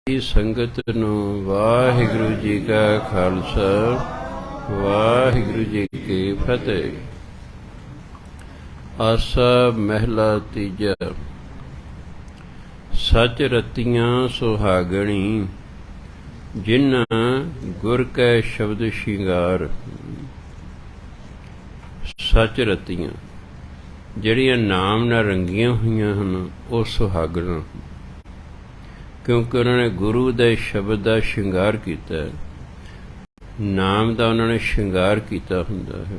ਸੰਗਤ ਨੂੰ ਵਾਹਿਗੁਰੂ ਜੀ ਕਾ ਖਾਲਸਾ ਵਾਹਿਗੁਰੂ ਜੀ ਕੀ ਫਤਿਹ। ਆਸਾ ਮਹਿਲਾ ਤੀਜਾ। ਸਚ ਰਤੀਆਂ ਸੁਹਾਗਣੀ ਜਿਨ੍ਹਾਂ ਗੁਰ ਕੈ ਸ਼ਬਦ ਸ਼ਿੰਗਾਰ। ਸਚ ਰਤੀਆਂ ਜਿਹੜੀਆਂ ਨਾਮ ਨਾਲ ਰੰਗੀਆਂ ਹੋਈਆਂ ਹਨ ਉਹ ਸੁਹਾਗਣਾਂ, ਕਿਉਂਕਿ ਉਹਨਾਂ ਨੇ ਗੁਰੂ ਦੇ ਸ਼ਬਦ ਦਾ ਸ਼ਿੰਗਾਰ ਕੀਤਾ, ਨਾਮ ਦਾ ਉਹਨਾਂ ਨੇ ਸ਼ਿੰਗਾਰ ਕੀਤਾ ਹੁੰਦਾ ਹੈ,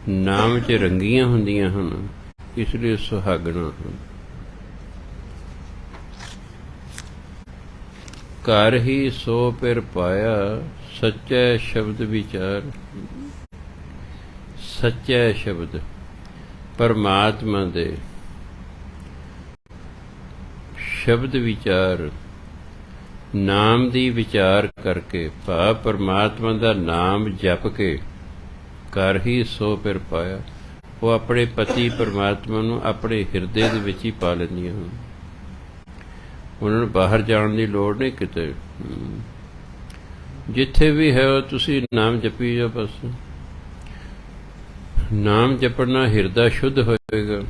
ਨਾਮ 'ਚ ਰੰਗੀਆਂ ਹੁੰਦੀਆਂ ਹਨ, ਇਸ ਲਈ ਸੁਹਾਗਣਾਂ ਹਨ। ਘਰ ਹੀ ਸੋ ਪਿਰ ਪਾਇਆ ਸੱਚੇ ਸ਼ਬਦ ਵਿਚਾਰ। ਸੱਚੇ ਸ਼ਬਦ ਪਰਮਾਤਮਾ ਦੇ ਸ਼ਬਦ ਵਿਚਾਰ, ਨਾਮ ਦੀ ਵਿਚਾਰ ਕਰਕੇ, ਭਾਵ ਪਰਮਾਤਮਾ ਦਾ ਨਾਮ ਜਪ ਕੇ ਘਰ ਹੀ ਸੋ ਪਿਰ ਪਾਇਆ। ਉਹ ਆਪਣੇ ਪਤੀ ਪਰਮਾਤਮਾ ਨੂੰ ਆਪਣੇ ਹਿਰਦੇ ਦੇ ਵਿੱਚ ਹੀ ਪਾ ਲੈਂਦੀਆਂ ਹਨ, ਉਹਨਾਂ ਨੂੰ ਬਾਹਰ ਜਾਣ ਦੀ ਲੋੜ ਨਹੀਂ ਕਿਤੇ। ਜਿੱਥੇ ਵੀ ਹੈ ਤੁਸੀਂ ਨਾਮ ਜਪੀ ਜਾਓ, ਬਸ ਨਾਮ ਜਪਣ ਨਾਲ ਹਿਰਦਾ ਸ਼ੁੱਧ ਹੋਏਗਾ।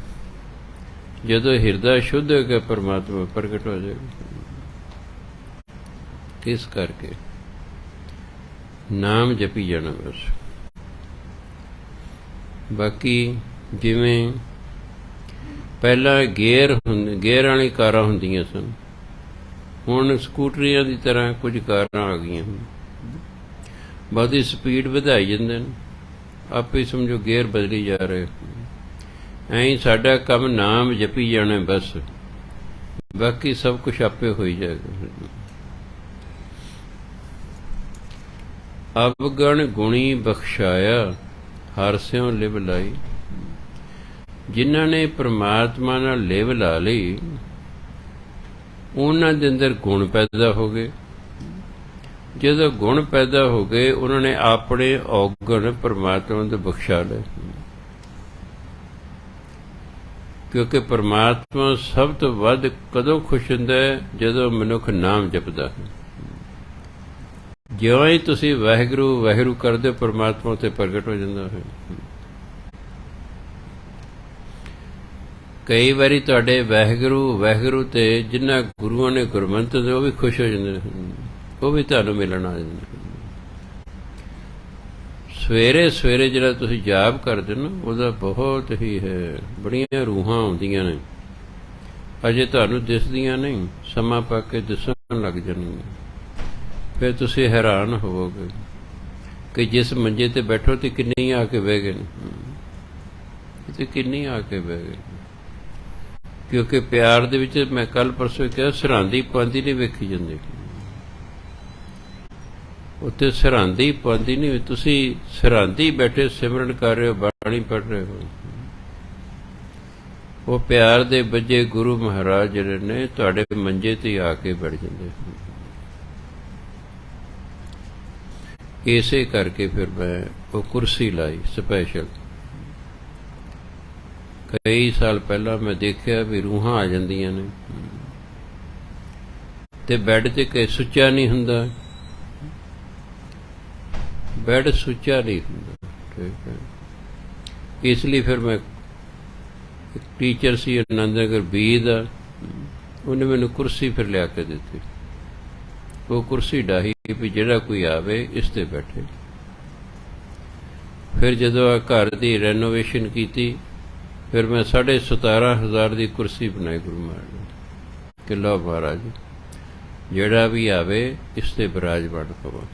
ਜਦੋਂ ਹਿਰਦਾ ਸ਼ੁੱਧ ਹੋਏਗਾ ਪਰਮਾਤਮਾ ਪ੍ਰਗਟ ਹੋ ਜਾਏਗਾ। ਇਸ ਕਰਕੇ ਨਾਮ ਜਪੀ ਜਾਣਾ ਬਸ। ਬਾਕੀ ਜਿਵੇਂ ਪਹਿਲਾਂ ਗੇਅਰ ਵਾਲੀ ਕਾਰਾਂ ਹੁੰਦੀਆਂ ਸਨ, ਹੁਣ ਸਕੂਟਰੀਆਂ ਦੀ ਤਰ੍ਹਾਂ ਕੁਝ ਕਾਰਾਂ ਆ ਗਈਆਂ ਹਨ, ਬਹੁਤੀ ਸਪੀਡ ਵਧਾਈ ਜਾਂਦੇ ਨੇ, ਆਪੇ ਸਮਝੋ ਗੇਅਰ ਬਦਲੀ ਜਾ ਰਹੇ। ਐਂ ਸਾਡਾ ਕੰਮ ਨਾਮ ਜਪੀ ਜਾਣਾ ਬਸ, ਬਾਕੀ ਸਭ ਕੁਛ ਆਪੇ ਹੋਈ ਜਾਏਗਾ। ਅਵਗਣ ਗੁਣੀ ਬਖਸ਼ਾਇਆ ਹਰ ਸਿਉ ਲਿਵ ਲਾਈ। ਜਿਨ੍ਹਾਂ ਨੇ ਪ੍ਰਮਾਤਮਾ ਨਾਲ ਲਿਵ ਲਾ ਲਈ, ਉਹਨਾਂ ਦੇ ਅੰਦਰ ਗੁਣ ਪੈਦਾ ਹੋ ਗਏ। ਜਦੋਂ ਗੁਣ ਪੈਦਾ ਹੋ ਗਏ, ਉਹਨਾਂ ਨੇ ਆਪਣੇ ਔਗਣ ਪ੍ਰਮਾਤਮਾ ਤੋਂ ਬਖਸ਼ਾ ਲਏ, ਕਿਉਂਕਿ ਪਰਮਾਤਮਾ ਸਭ ਤੋਂ ਵੱਧ ਕਦੋਂ ਖੁਸ਼ ਹੁੰਦਾ ਹੈ? ਜਦੋਂ ਮਨੁੱਖ ਨਾਮ ਜਪਦਾ ਹੈ। ਜਿਉਂ ਹੀ ਤੁਸੀਂ ਵਾਹਿਗੁਰੂ ਵਾਹਿਗੁਰੂ ਕਰਦੇ ਹੋ, ਪਰਮਾਤਮਾ ਉੱਤੇ ਪ੍ਰਗਟ ਹੋ ਜਾਂਦਾ ਹੈ। ਕਈ ਵਾਰੀ ਤੁਹਾਡੇ ਵਾਹਿਗੁਰੂ ਵਾਹਿਗੁਰੂ ਤੇ ਜਿਨ੍ਹਾਂ ਗੁਰੂਆਂ ਨੇ ਗੁਰਮੰਤਰ ਦੇ, ਉਹ ਵੀ ਖੁਸ਼ ਹੋ ਜਾਂਦੇ ਨੇ, ਉਹ ਵੀ ਤੁਹਾਨੂੰ ਮਿਲਣ ਆ ਜਾਂਦੇ ਨੇ। ਸਵੇਰੇ ਸਵੇਰੇ ਜਿਹੜਾ ਤੁਸੀਂ ਜਾਪ ਕਰਦੇ ਨਾ, ਉਹਦਾ ਬਹੁਤ ਹੀ ਹੈ, ਬੜੀਆਂ ਰੂਹਾਂ ਆਉਂਦੀਆਂ ਨੇ, ਅਜੇ ਤੁਹਾਨੂੰ ਦਿਸਦੀਆਂ ਨਹੀਂ, ਸਮਾਂ ਪਾ ਕੇ ਦਿਸਣ ਲੱਗ ਜਾਣਗੀਆਂ। ਫਿਰ ਤੁਸੀਂ ਹੈਰਾਨ ਹੋਵੋਗੇ ਕਿ ਜਿਸ ਮੰਜੇ ਤੇ ਬੈਠੋ ਤੇ ਕਿੰਨੇ ਆ ਕੇ ਬਹਿ ਗਏ ਨੇ, ਤੇ ਕਿੰਨੀ ਆ ਕੇ ਬਹਿ ਗਏ। ਕਿਉਂਕਿ ਪਿਆਰ ਦੇ ਵਿੱਚ ਮੈਂ ਕੱਲ ਪਰਸੋਂ ਕਿਹਾ, ਸਰਹੰਦੀ ਪਾਂਦੀ ਨਹੀਂ ਵੇਖੀ ਜਾਂਦੀ, ਉੱਥੇ ਸਰਹੰਦੀ ਪਾਂਦੀ ਨਹੀਂ। ਤੁਸੀਂ ਸਰਹੰਦੀ ਬੈਠੇ ਸਿਮਰਨ ਕਰ ਰਹੇ ਹੋ, ਬਾਣੀ ਪੜ੍ਹ ਰਹੇ ਹੋ, ਉਹ ਪਿਆਰ ਦੇ ਬੱਜੇ ਗੁਰੂ ਮਹਾਰਾਜ ਜਿਹੜੇ ਨੇ ਤੁਹਾਡੇ ਮੰਜੇ ਤੇ ਆ ਕੇ ਬੈਠ ਜਾਂਦੇ। ਇਸੇ ਕਰਕੇ ਫਿਰ ਮੈਂ ਉਹ ਕੁਰਸੀ ਲਾਈ ਸਪੈਸ਼ਲ। ਕਈ ਸਾਲ ਪਹਿਲਾਂ ਮੈਂ ਦੇਖਿਆ ਵੀ ਰੂਹਾਂ ਆ ਜਾਂਦੀਆਂ ਨੇ ਤੇ ਬੈੱਡ ਤੇ ਕਿ ਸੁੱਚਾ ਨਹੀਂ ਹੁੰਦਾ, ਬੈੱਡ ਸੁੱਚਾ ਨਹੀਂ ਹੁੰਦਾ, ਠੀਕ ਹੈ। ਇਸ ਲਈ ਫਿਰ ਮੈਂ ਇੱਕ ਟੀਚਰ ਸੀ ਆਨੰਦ ਨਗਰ ਬੀ ਦਾ, ਉਹਨੇ ਮੈਨੂੰ ਕੁਰਸੀ ਫਿਰ ਲਿਆ ਕੇ ਦਿੱਤੀ। ਉਹ ਕੁਰਸੀ ਡਾਹੀ ਵੀ ਜਿਹੜਾ ਕੋਈ ਆਵੇ ਇਸ ਤੇ ਬੈਠੇ। ਫਿਰ ਜਦੋਂ ਆ ਘਰ ਦੀ ਰੈਨੋਵੇਸ਼ਨ ਕੀਤੀ, ਫਿਰ ਮੈਂ 17,500 ਦੀ ਕੁਰਸੀ ਬਣਾਈ ਗੁਰੂ ਮਹਾਰਾਜ ਨੇ ਕਿ ਲਓ ਮਹਾਰਾਜ, ਜਿਹੜਾ ਵੀ ਆਵੇ ਇਸ ਤੇ ਬਿਰਾਜਮਾਨ ਹੋਵੇ।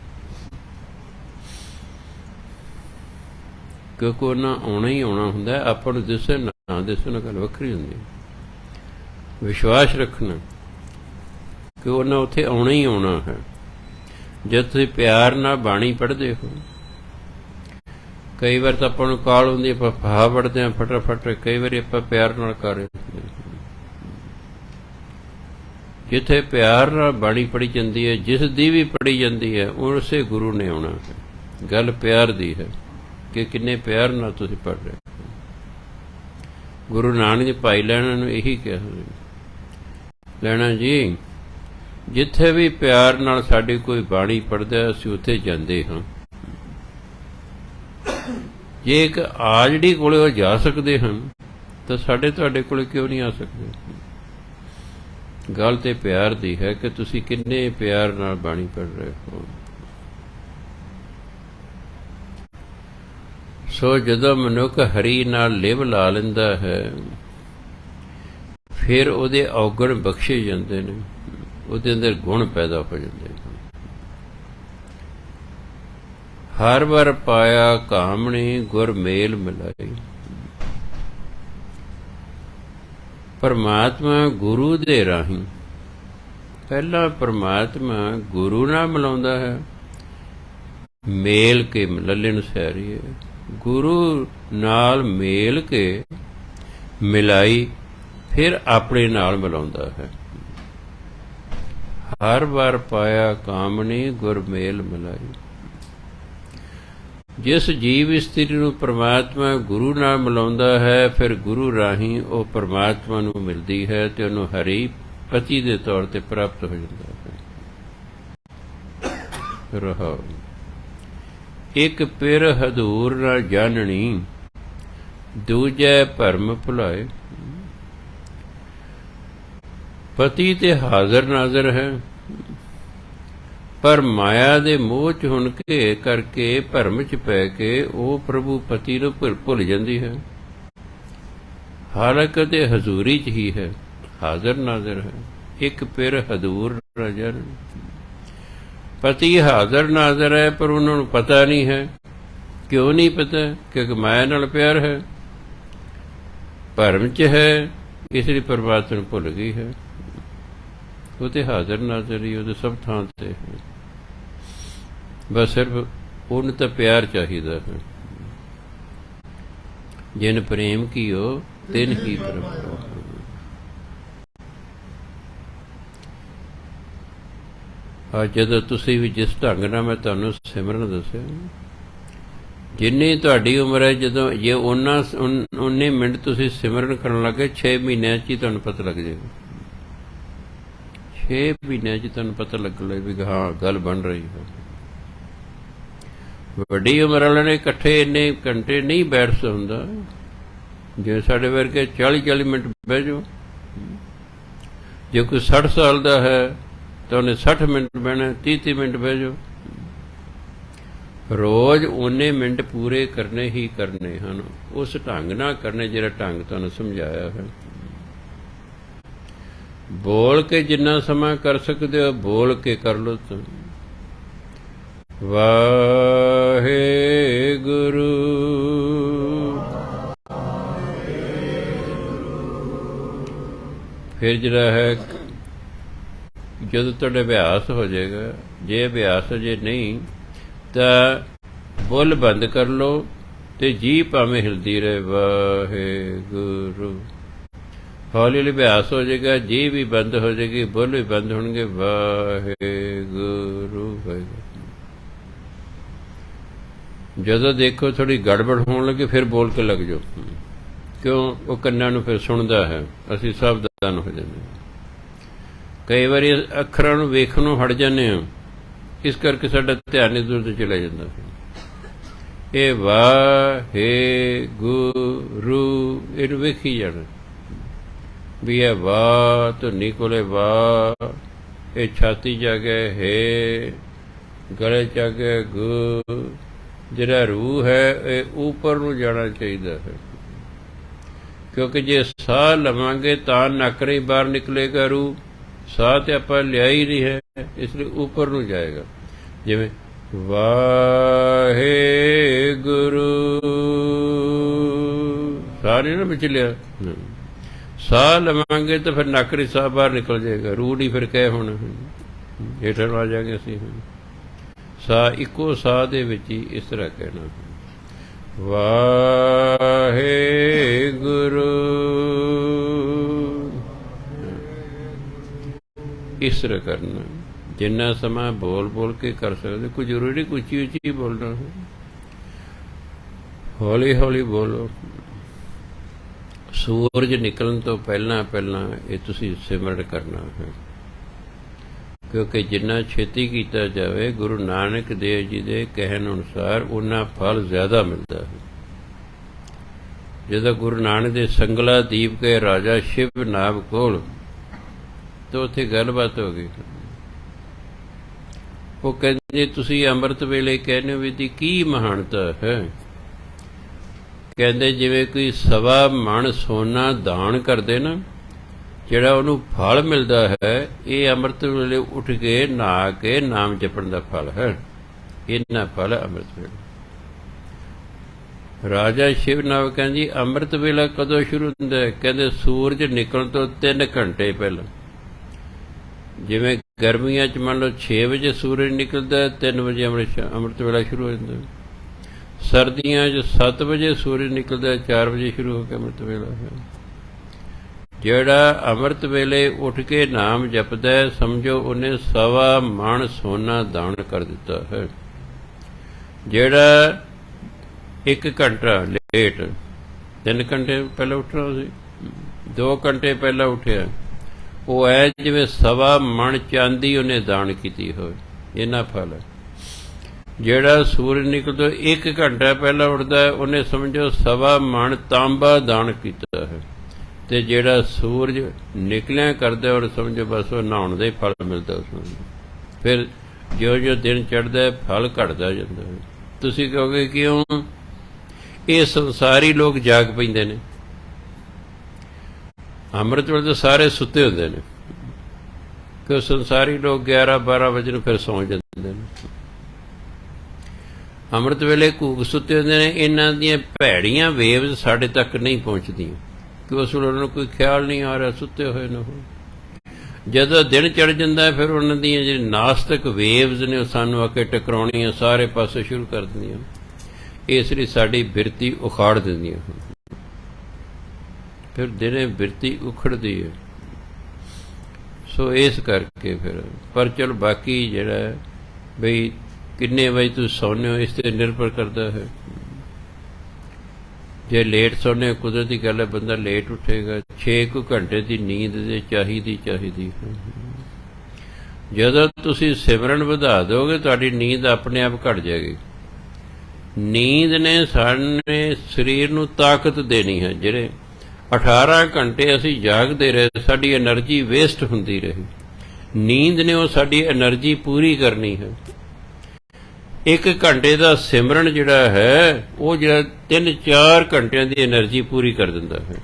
ਕਿਉਂਕਿ ਉਹਨਾਂ ਆਉਣਾ ਹੀ ਆਉਣਾ ਹੁੰਦਾ, ਆਪਾਂ ਨੂੰ ਦਿਸੇ ਨਾ ਦਿਸੇ ਨਾ ਗੱਲ ਵੱਖਰੀ ਹੁੰਦੀ। ਵਿਸ਼ਵਾਸ ਰੱਖਣਾ ਕਿ ਉਹਨਾਂ ਉੱਥੇ ਆਉਣਾ ਹੀ ਆਉਣਾ ਹੈ। ਜਦ ਤੁਸੀਂ ਪਿਆਰ ਨਾਲ ਬਾਣੀ ਪੜ੍ਹਦੇ ਹੋ, ਕਈ ਵਾਰ ਤਾਂ ਆਪਾਂ ਨੂੰ ਕਾਲ ਹੁੰਦੀ, ਆਪਾਂ ਫਾਹਾ ਪੜ੍ਹਦੇ ਹਾਂ ਫਟਾਫਟ, ਕਈ ਵਾਰੀ ਆਪਾਂ ਪਿਆਰ ਨਾਲ ਕਰ ਰਹੇ ਹੁੰਦੇ। ਜਿੱਥੇ ਪਿਆਰ ਨਾਲ ਬਾਣੀ ਪੜ੍ਹੀ ਜਾਂਦੀ ਹੈ, ਜਿਸ ਦੀ ਵੀ ਪੜ੍ਹੀ ਜਾਂਦੀ ਹੈ, ਉਸੇ ਗੁਰੂ ਨੇ ਆਉਣਾ ਹੈ। ਗੱਲ ਪਿਆਰ ਦੀ ਹੈ ਕਿ ਕਿੰਨੇ ਪਿਆਰ ਨਾਲ ਤੁਸੀਂ ਪੜ੍ਹ ਰਹੇ ਹੋ। ਗੁਰੂ ਨਾਨਕ ਜੀ ਭਾਈ ਲਹਿਣਾ ਨੂੰ ਇਹੀ ਕਿਹਾ, ਲਹਿਣਾ ਜੀ ਜਿੱਥੇ ਵੀ ਪਿਆਰ ਨਾਲ ਸਾਡੀ ਕੋਈ ਬਾਣੀ ਪੜ੍ਹਦਾ ਅਸੀਂ ਉੱਥੇ ਜਾਂਦੇ ਹਾਂ। ਜੇ ਇੱਕ ਆਜੜੀ ਕੋਲੇ ਉਹ ਜਾ ਸਕਦੇ ਹਨ ਤਾਂ ਸਾਡੇ ਤੁਹਾਡੇ ਕੋਲੇ ਕਿਉਂ ਨਹੀਂ ਆ ਸਕਦੇ? ਗੱਲ ਤੇ ਪਿਆਰ ਦੀ ਹੈ ਕਿ ਤੁਸੀਂ ਕਿੰਨੇ ਪਿਆਰ ਨਾਲ ਬਾਣੀ ਪੜ੍ਹ ਰਹੇ ਹੋ। ਸੋ ਜਦੋਂ ਮਨੁੱਖ ਹਰੀ ਨਾਲ ਲਿਵ ਲਾ ਲੈਂਦਾ ਹੈ ਫਿਰ ਉਹਦੇ ਔਗਣ ਬਖਸ਼ੇ ਜਾਂਦੇ ਨੇ, ਉਹਦੇ ਅੰਦਰ ਗੁਣ ਪੈਦਾ ਹੋ ਜਾਂਦੇ ਨੇ। ਹਰ ਵਾਰ ਪਾਇਆ ਕਾਮਣੀ ਗੁਰ ਮੇਲ ਮਿਲਾਈ। ਪਰਮਾਤਮਾ ਗੁਰੂ ਦੇ ਰਾਹੀਂ, ਪਹਿਲਾਂ ਪਰਮਾਤਮਾ ਗੁਰੂ ਨਾਲ ਮਿਲਾਉਂਦਾ ਹੈ, ਮੇਲ ਕੇ ਲੱਲੇ ਨੂੰ ਸਹਿਰੀ ਹੈ, ਗੁਰੂ ਨਾਲ ਮੇਲ ਕੇ ਮਿਲਾਈ ਫਿਰ ਆਪਣੇ ਨਾਲ ਮਿਲਾਉਂਦਾ ਹੈ। ਹਰ ਵਾਰ ਪਾਇਆ ਕਾਮਣੀ ਗੁਰ ਮੇਲ ਮਿਲਾਈ। ਜਿਸ ਜੀਵ ਇਸਤਰੀ ਨੂੰ ਪਰਮਾਤਮਾ ਗੁਰੂ ਨਾਲ ਮਿਲਾਉਂਦਾ ਹੈ ਫਿਰ ਗੁਰੂ ਰਾਹੀਂ ਉਹ ਪਰਮਾਤਮਾ ਨੂੰ ਮਿਲਦੀ ਹੈ ਤੇ ਉਹਨੂੰ ਹਰੀ ਪਤੀ ਦੇ ਤੌਰ ਤੇ ਪ੍ਰਾਪਤ ਹੋ ਜਾਂਦਾ ਹੈ। ਰਹਾਉ ਇੱਕ ਪਿਰ ਹਦੂਰ ਨਾ ਜਾਣਨੀ, ਦੂਜੇ ਭਰਮ ਭੁਲਾਏ। ਪਤੀ ਤੇ ਹਾਜ਼ਰ ਨਾਜ਼ਰ ਹੈ ਪਰ ਮਾਇਆ ਦੇ ਮੋਹ ਚ ਹੁਣ ਕੇ ਕਰਕੇ ਭਰਮ ਚ ਪੈ ਕੇ ਉਹ ਪ੍ਰਭੂ ਪਤੀ ਨੂੰ ਭੁੱਲ ਜਾਂਦੀ ਹੈ। ਹਾਲਾਂਕਿ ਤੇ ਹਜ਼ੂਰੀ ਚ ਹੀ ਹੈ, ਹਾਜ਼ਰ ਨਾਜ਼ਰ ਹੈ। ਇੱਕ ਪਿਰ ਹਦੂਰ ਨਜ਼ਰ, ਪਤੀ ਹਾਜ਼ਰ ਨਾਜ਼ਰ ਹੈ ਪਰ ਉਹਨਾਂ ਨੂੰ ਪਤਾ ਨਹੀਂ ਹੈ। ਕਿਉਂ ਨਹੀਂ ਪਤਾ? ਕਿਉਂਕਿ ਮਾਇਆ ਨਾਲ ਪਿਆਰ ਹੈ, ਭਰਮ ਚ ਹੈ, ਇਸ ਲਈ ਪਰਮਾਤਮਾ ਨੂੰ ਭੁੱਲ ਗਈ ਹੈ। ਉਹ ਤੇ ਹਾਜ਼ਰ ਨਾਜ਼ਰ ਹੀ ਉਹਦੇ ਸਭ ਥਾਂ ਤੇ ਹੈ। ਬਸ ਸਿਰਫ ਉਹਨੂੰ ਤਾਂ ਪਿਆਰ ਚਾਹੀਦਾ ਹੈ। ਜਿਨ ਪ੍ਰੇਮ ਕੀਓ ਤਿਨ ਹੀ ਪ੍ਰਭੂ। ਜਦੋਂ ਤੁਸੀਂ ਵੀ ਜਿਸ ਢੰਗ ਨਾਲ ਮੈਂ ਤੁਹਾਨੂੰ ਸਿਮਰਨ ਦੱਸਿਆ, ਜਿੰਨੀ ਤੁਹਾਡੀ ਉਮਰ ਹੈ, ਜਦੋਂ ਜੇ ਉਨੇ ਮਿੰਟ ਤੁਸੀਂ ਸਿਮਰਨ ਕਰਨ ਲੱਗੇ 6 ਮਹੀਨਿਆਂ 'ਚ ਹੀ ਤੁਹਾਨੂੰ ਪਤਾ ਲੱਗ ਜਾਏਗਾ। 6 ਮਹੀਨਿਆਂ 'ਚ ਤੁਹਾਨੂੰ ਪਤਾ ਲੱਗ ਲੈ ਵੀ ਹਾਂ ਗੱਲ ਬਣ ਰਹੀ ਹੈ। ਵੱਡੀ ਉਮਰ ਵਾਲਿਆਂ ਨੇ ਇਕੱਠੇ ਇੰਨੇ ਘੰਟੇ ਨਹੀਂ ਬੈਠ ਹੁੰਦਾ। ਜੇ ਸਾਡੇ ਵਰਗੇ 40-40 ਮਿੰਟ ਬਹਿ ਜਾਓ। ਜੇ ਕੋਈ 60 ਸਾਲ ਦਾ ਹੈ ਤਾਂ ਉਹਨੇ 60 ਮਿੰਟ ਬਹਿਣਾ, 30-30 ਮਿੰਟ ਬਹਿ ਜਾਓ। ਰੋਜ਼ ਉਹਨੇ ਮਿੰਟ ਪੂਰੇ ਕਰਨੇ ਹੀ ਕਰਨੇ ਹਨ, ਉਸ ਢੰਗ ਨਾਲ ਕਰਨੇ ਜਿਹੜਾ ਢੰਗ ਤੁਹਾਨੂੰ ਸਮਝਾਇਆ ਹੈ। ਬੋਲ ਕੇ ਜਿੰਨਾ ਸਮਾਂ ਕਰ ਸਕਦੇ ਹੋ ਬੋਲ ਕੇ ਕਰ ਲਓ। ਵਾਹਿਗੁਰੂ। ਫਿਰ ਜਿਹੜਾ ਹੈ ਜਦੋਂ ਤੁਹਾਡਾ ਅਭਿਆਸ ਹੋ ਜਾਏਗਾ, ਜੇ ਅਭਿਆਸ ਜੇ ਨਹੀਂ ਤਾਂ ਬੁੱਲ ਬੰਦ ਕਰ ਲਓ ਤੇ ਜੀਭ ਭਾਵੇਂ ਹਿਲਦੀ ਰਹੇ। ਵਾਹਿਗੁਰੂ। ਹੌਲੀ ਹੌਲੀ ਅਭਿਆਸ ਹੋ ਜਾਏਗਾ, ਜੀਭ ਵੀ ਬੰਦ ਹੋ ਜਾਏਗੀ, ਬੁੱਲ ਵੀ ਬੰਦ ਹੋਣਗੇ। ਵਾਹਿਗੁਰੂ ਵਾਹਿਗੁਰੂ। ਜਦੋਂ ਦੇਖੋ ਥੋੜੀ ਗੜਬੜ ਹੋਣ ਲੱਗੇ ਫਿਰ ਬੋਲ ਕੇ ਲੱਗ ਜਾਓ। ਕਿਉਂ? ਉਹ ਕੰਨਾਂ ਨੂੰ ਫਿਰ ਸੁਣਦਾ ਹੈ, ਅਸੀਂ ਸਾਵਧਾਨ ਹੋ ਜਾਂਦੇ ਹਾਂ। ਕਈ ਵਾਰੀ ਅੱਖਰਾਂ ਨੂੰ ਵੇਖਣ ਨੂੰ ਹਟ ਜਾਂਦੇ ਹਾਂ, ਇਸ ਕਰਕੇ ਸਾਡਾ ਧਿਆਨ ਇੱਧਰ ਉੱਧਰ ਚਲਾ ਜਾਂਦਾ। ਇਹ ਵਾਹਿਗੁਰੂ ਇਹਨੂੰ ਵੇਖੀ ਜਾਣਾ ਵੀ ਇਹ ਵਾਹ ਧੁਨੀ ਕੋਲੇ ਵਾਹ, ਇਹ ਛਾਤੀ ਜਾ ਕੇ ਹੈ, ਗਲੇ ਚ ਕੇ ਗੁ। ਜਿਹੜਾ ਰੂਹ ਹੈ ਇਹ ਉੱਪਰ ਨੂੰ ਜਾਣਾ ਚਾਹੀਦਾ ਹੈ, ਕਿਉਂਕਿ ਜੇ ਸਾਹ ਲਵਾਂਗੇ ਤਾਂ ਨੱਕ ਰਾਹੀਂ ਬਾਹਰ ਨਿਕਲੇਗਾ ਰੂਹ। ਸਾਹ ਤੇ ਆਪਾਂ ਲਿਆ ਹੀ ਨਹੀਂ ਹੈ, ਇਸ ਲਈ ਉੱਪਰ ਨੂੰ ਜਾਏਗਾ। ਜਿਵੇਂ ਵਾਹਿਗੁਰੂ ਸਾਹ ਨਹੀਂ ਨਾ ਵਿੱਚ ਲਿਆ, ਸਾਹ ਲਵਾਂਗੇ ਤਾਂ ਫਿਰ ਨੱਕ ਰਾਹੀਂ ਸਾਹ ਬਾਹਰ ਨਿਕਲ ਜਾਏਗਾ, ਰੂਹ ਨਹੀਂ ਫਿਰ ਕਹਿ ਹੁਣ ਹੇਠਾਂ ਨੂੰ ਆ ਜਾਗੇ ਅਸੀਂ। ਸਾਹ ਇੱਕੋ ਸਾਹ ਦੇ ਵਿੱਚ ਹੀ ਇਸ ਤਰ੍ਹਾਂ ਕਹਿਣਾ ਵਾਹਿਗੁਰੂ। ਇਸ ਤਰ੍ਹਾਂ ਕਰਨਾ। ਜਿੰਨਾ ਸਮਾਂ ਬੋਲ ਬੋਲ ਕੇ ਕਰ ਸਕਦੇ, ਕੋਈ ਜ਼ਰੂਰੀ ਕੋਈ ਉੱਚੀ ਉੱਚੀ ਬੋਲਣਾ, ਹੌਲੀ ਹੌਲੀ ਬੋਲੋ। ਸੂਰਜ ਨਿਕਲਣ ਤੋਂ ਪਹਿਲਾਂ ਪਹਿਲਾਂ ਇਹ ਤੁਸੀਂ ਸਿਮਰਨ ਕਰਨਾ ਹੈ। क्योंकि जिन्ना छेती किया जाए गुरु नानक देव जी के कहन अनुसार उन्ना फल ज़्यादा मिलता है। ਜਦੋਂ ਗੁਰੂ ਨਾਨਕ ਦੇ ਸੰਗਲਾ ਦੀਪ ਕੇ ਰਾਜਾ ਸ਼ਿਵ ਨਾਭ ਕੋਲ ਤਾਂ ਉੱਥੇ ਗੱਲਬਾਤ ਹੋ ਗਈ। ਉਹ ਕਹਿੰਦੇ ਤੁਸੀਂ ਅੰਮ੍ਰਿਤ ਵੇਲੇ ਕਹਿੰਦੇ ਹੋ ਵੀ ਦੀ ਕੀ ਮਹਾਨਤਾ ਹੈ। ਕਹਿੰਦੇ ਜਿਵੇਂ ਕੋਈ ਸਵਾ ਮਣ ਸੋਨਾ ਦਾਨ ਕਰਦੇ ਨਾ, ਜਿਹੜਾ ਉਹਨੂੰ ਫਲ ਮਿਲਦਾ ਹੈ, ਇਹ ਅੰਮ੍ਰਿਤ ਵੇਲੇ ਉੱਠ ਕੇ ਨਹਾ ਕੇ ਨਾਮ ਜਪਣ ਦਾ ਫਲ ਹੈ। ਇੰਨਾ ਫਲ ਹੈ ਅੰਮ੍ਰਿਤ ਵੇਲੇ। ਰਾਜਾ ਸ਼ਿਵ ਨਾਭ ਕਹਿੰਦੀ ਅੰਮ੍ਰਿਤ ਵੇਲਾ ਕਦੋਂ ਸ਼ੁਰੂ ਹੁੰਦਾ ਹੈ। ਕਹਿੰਦੇ ਸੂਰਜ ਨਿਕਲਣ ਤੋਂ 3 ਘੰਟੇ ਪਹਿਲਾਂ। ਜਿਵੇਂ ਗਰਮੀਆਂ 'ਚ ਮੰਨ ਲਓ 6 ਵਜੇ ਸੂਰਜ ਨਿਕਲਦਾ, 3 ਵਜੇ ਅੰਮ੍ਰਿਤ ਵੇਲਾ ਸ਼ੁਰੂ ਹੋ ਜਾਂਦਾ। ਸਰਦੀਆਂ 'ਚ 7 ਵਜੇ ਸੂਰਜ ਨਿਕਲਦਾ, 4 ਵਜੇ ਸ਼ੁਰੂ ਹੋ ਕੇ ਅੰਮ੍ਰਿਤ ਵੇਲਾ ਹੈ। ਜਿਹੜਾ ਅੰਮ੍ਰਿਤ ਵੇਲੇ ਉੱਠ ਕੇ ਨਾਮ ਜਪਦਾ ਹੈ, ਸਮਝੋ ਉਹਨੇ ਸਵਾ ਮਣ ਸੋਨਾ ਦਾਨ ਕਰ ਦਿੱਤਾ ਹੈ। ਜਿਹੜਾ 1 ਘੰਟਾ ਲੇਟ, 3 ਘੰਟੇ ਪਹਿਲਾਂ ਉੱਠਣਾ ਸੀ, 2 ਘੰਟੇ ਪਹਿਲਾਂ ਉੱਠਿਆ, ਉਹ ਹੈ ਜਿਵੇਂ ਸਵਾ ਮਣ ਚਾਂਦੀ ਉਹਨੇ ਦਾਨ ਕੀਤੀ ਹੋਵੇ, ਇੰਨਾ ਫਲ ਹੈ। ਜਿਹੜਾ ਸੂਰਜ ਨਿਕਲਦਾ 1 ਘੰਟਾ ਪਹਿਲਾਂ ਉੱਠਦਾ, ਉਹਨੇ ਸਮਝੋ ਸਵਾ ਮਣ ਤਾਂਬਾ ਦਾਨ ਕੀਤਾ ਹੈ। ਤੇ ਜਿਹੜਾ ਸੂਰਜ ਨਿਕਲਿਆ ਕਰਦਾ, ਔਰ ਸਮਝੋ ਬਸ ਉਹ ਨਹਾਉਣ ਦਾ ਹੀ ਫਲ ਮਿਲਦਾ ਉਸ ਨੂੰ। ਫਿਰ ਜਿਉਂ-ਜਿਉਂ ਦਿਨ ਚੜ੍ਹਦਾ ਫਲ ਘਟਦਾ ਜਾਂਦਾ ਹੈ। ਤੁਸੀਂ ਕਹੋਗੇ ਕਿਉਂ? ਇਹ ਸੰਸਾਰੀ ਲੋਕ ਜਾਗ ਪੈਂਦੇ ਨੇ। ਅੰਮ੍ਰਿਤ ਵੇਲੇ ਤਾਂ ਸਾਰੇ ਸੁੱਤੇ ਹੁੰਦੇ ਨੇ, ਕਿ ਸੰਸਾਰੀ ਲੋਕ 11-12 ਵਜੇ ਨੂੰ ਫਿਰ ਸੌਂ ਜਾਂਦੇ ਨੇ। ਅੰਮ੍ਰਿਤ ਵੇਲੇ ਘੂਕ ਸੁੱਤੇ ਹੁੰਦੇ ਨੇ। ਇਹਨਾਂ ਦੀਆਂ ਭੈੜੀਆਂ ਵੇਵਜ਼ ਸਾਡੇ ਤੱਕ ਨਹੀਂ ਪਹੁੰਚਦੀਆਂ, ਕਿ ਉਸ ਵੇਲੇ ਉਹਨਾਂ ਨੂੰ ਕੋਈ ਖਿਆਲ ਨਹੀਂ ਆ ਰਿਹਾ, ਸੁੱਤੇ ਹੋਏ ਨੇ ਉਹ। ਜਦੋਂ ਦਿਨ ਚੜ੍ਹ ਜਾਂਦਾ ਫਿਰ ਉਹਨਾਂ ਦੀਆਂ ਜਿਹੜੀ ਨਾਸਤਿਕ ਵੇਵਜ਼ ਨੇ ਉਹ ਸਾਨੂੰ ਆ ਕੇ ਟਕਰਾਉਣੀਆਂ ਸਾਰੇ ਪਾਸੇ ਸ਼ੁਰੂ ਕਰ ਦਿੰਦੀਆਂ। ਇਸ ਲਈ ਸਾਡੀ ਬਿਰਤੀ ਉਖਾੜ ਦਿੰਦੀਆਂ ਹਨ। ਫਿਰ ਦਿਨੇ ਬਿਰਤੀ ਉਖੜਦੀ ਹੈ। ਸੋ ਇਸ ਕਰਕੇ ਫਿਰ ਪਰ ਚਲੋ ਬਾਕੀ ਜਿਹੜਾ ਬਈ ਕਿੰਨੇ ਵਜੇ ਤੁਸੀਂ ਸੌਂਦੇ ਹੋ ਇਸ 'ਤੇ ਨਿਰਭਰ ਕਰਦਾ ਹੈ। ਜੇ ਲੇਟ ਸੌਂਦੇ, ਕੁਦਰਤੀ ਗੱਲ ਹੈ, ਬੰਦਾ ਲੇਟ ਉੱਠੇਗਾ। 6 ਘੰਟੇ ਦੀ ਨੀਂਦ ਦੇ ਚਾਹੀਦੀ ਹੈ। ਜਦੋਂ ਤੁਸੀਂ ਸਿਮਰਨ ਵਧਾ ਦਿਓਗੇ ਤੁਹਾਡੀ ਨੀਂਦ ਆਪਣੇ ਆਪ ਘਟ ਜਾਏਗੀ। ਨੀਂਦ ਨੇ ਸਾਡੇ ਸਰੀਰ ਨੂੰ ਤਾਕਤ ਦੇਣੀ ਹੈ। ਜਿਹੜੇ 18 ਘੰਟੇ ਅਸੀਂ ਜਾਗਦੇ ਰਹੇ, ਸਾਡੀ એનર્ਜੀ ਵੇਸਟ ਹੁੰਦੀ ਰਹੀ। ਨੀਂਦ ਨੇ ਉਹ ਸਾਡੀ એનર્ਜੀ ਪੂਰੀ ਕਰਨੀ ਹੈ। 1 ਘੰਟੇ ਦਾ ਸਿਮਰਨ ਜਿਹੜਾ ਹੈ ਉਹ ਜਿਹੜਾ 3-4 ਘੰਟਿਆਂ ਦੀ એનર્ਜੀ ਪੂਰੀ ਕਰ ਦਿੰਦਾ ਹੈ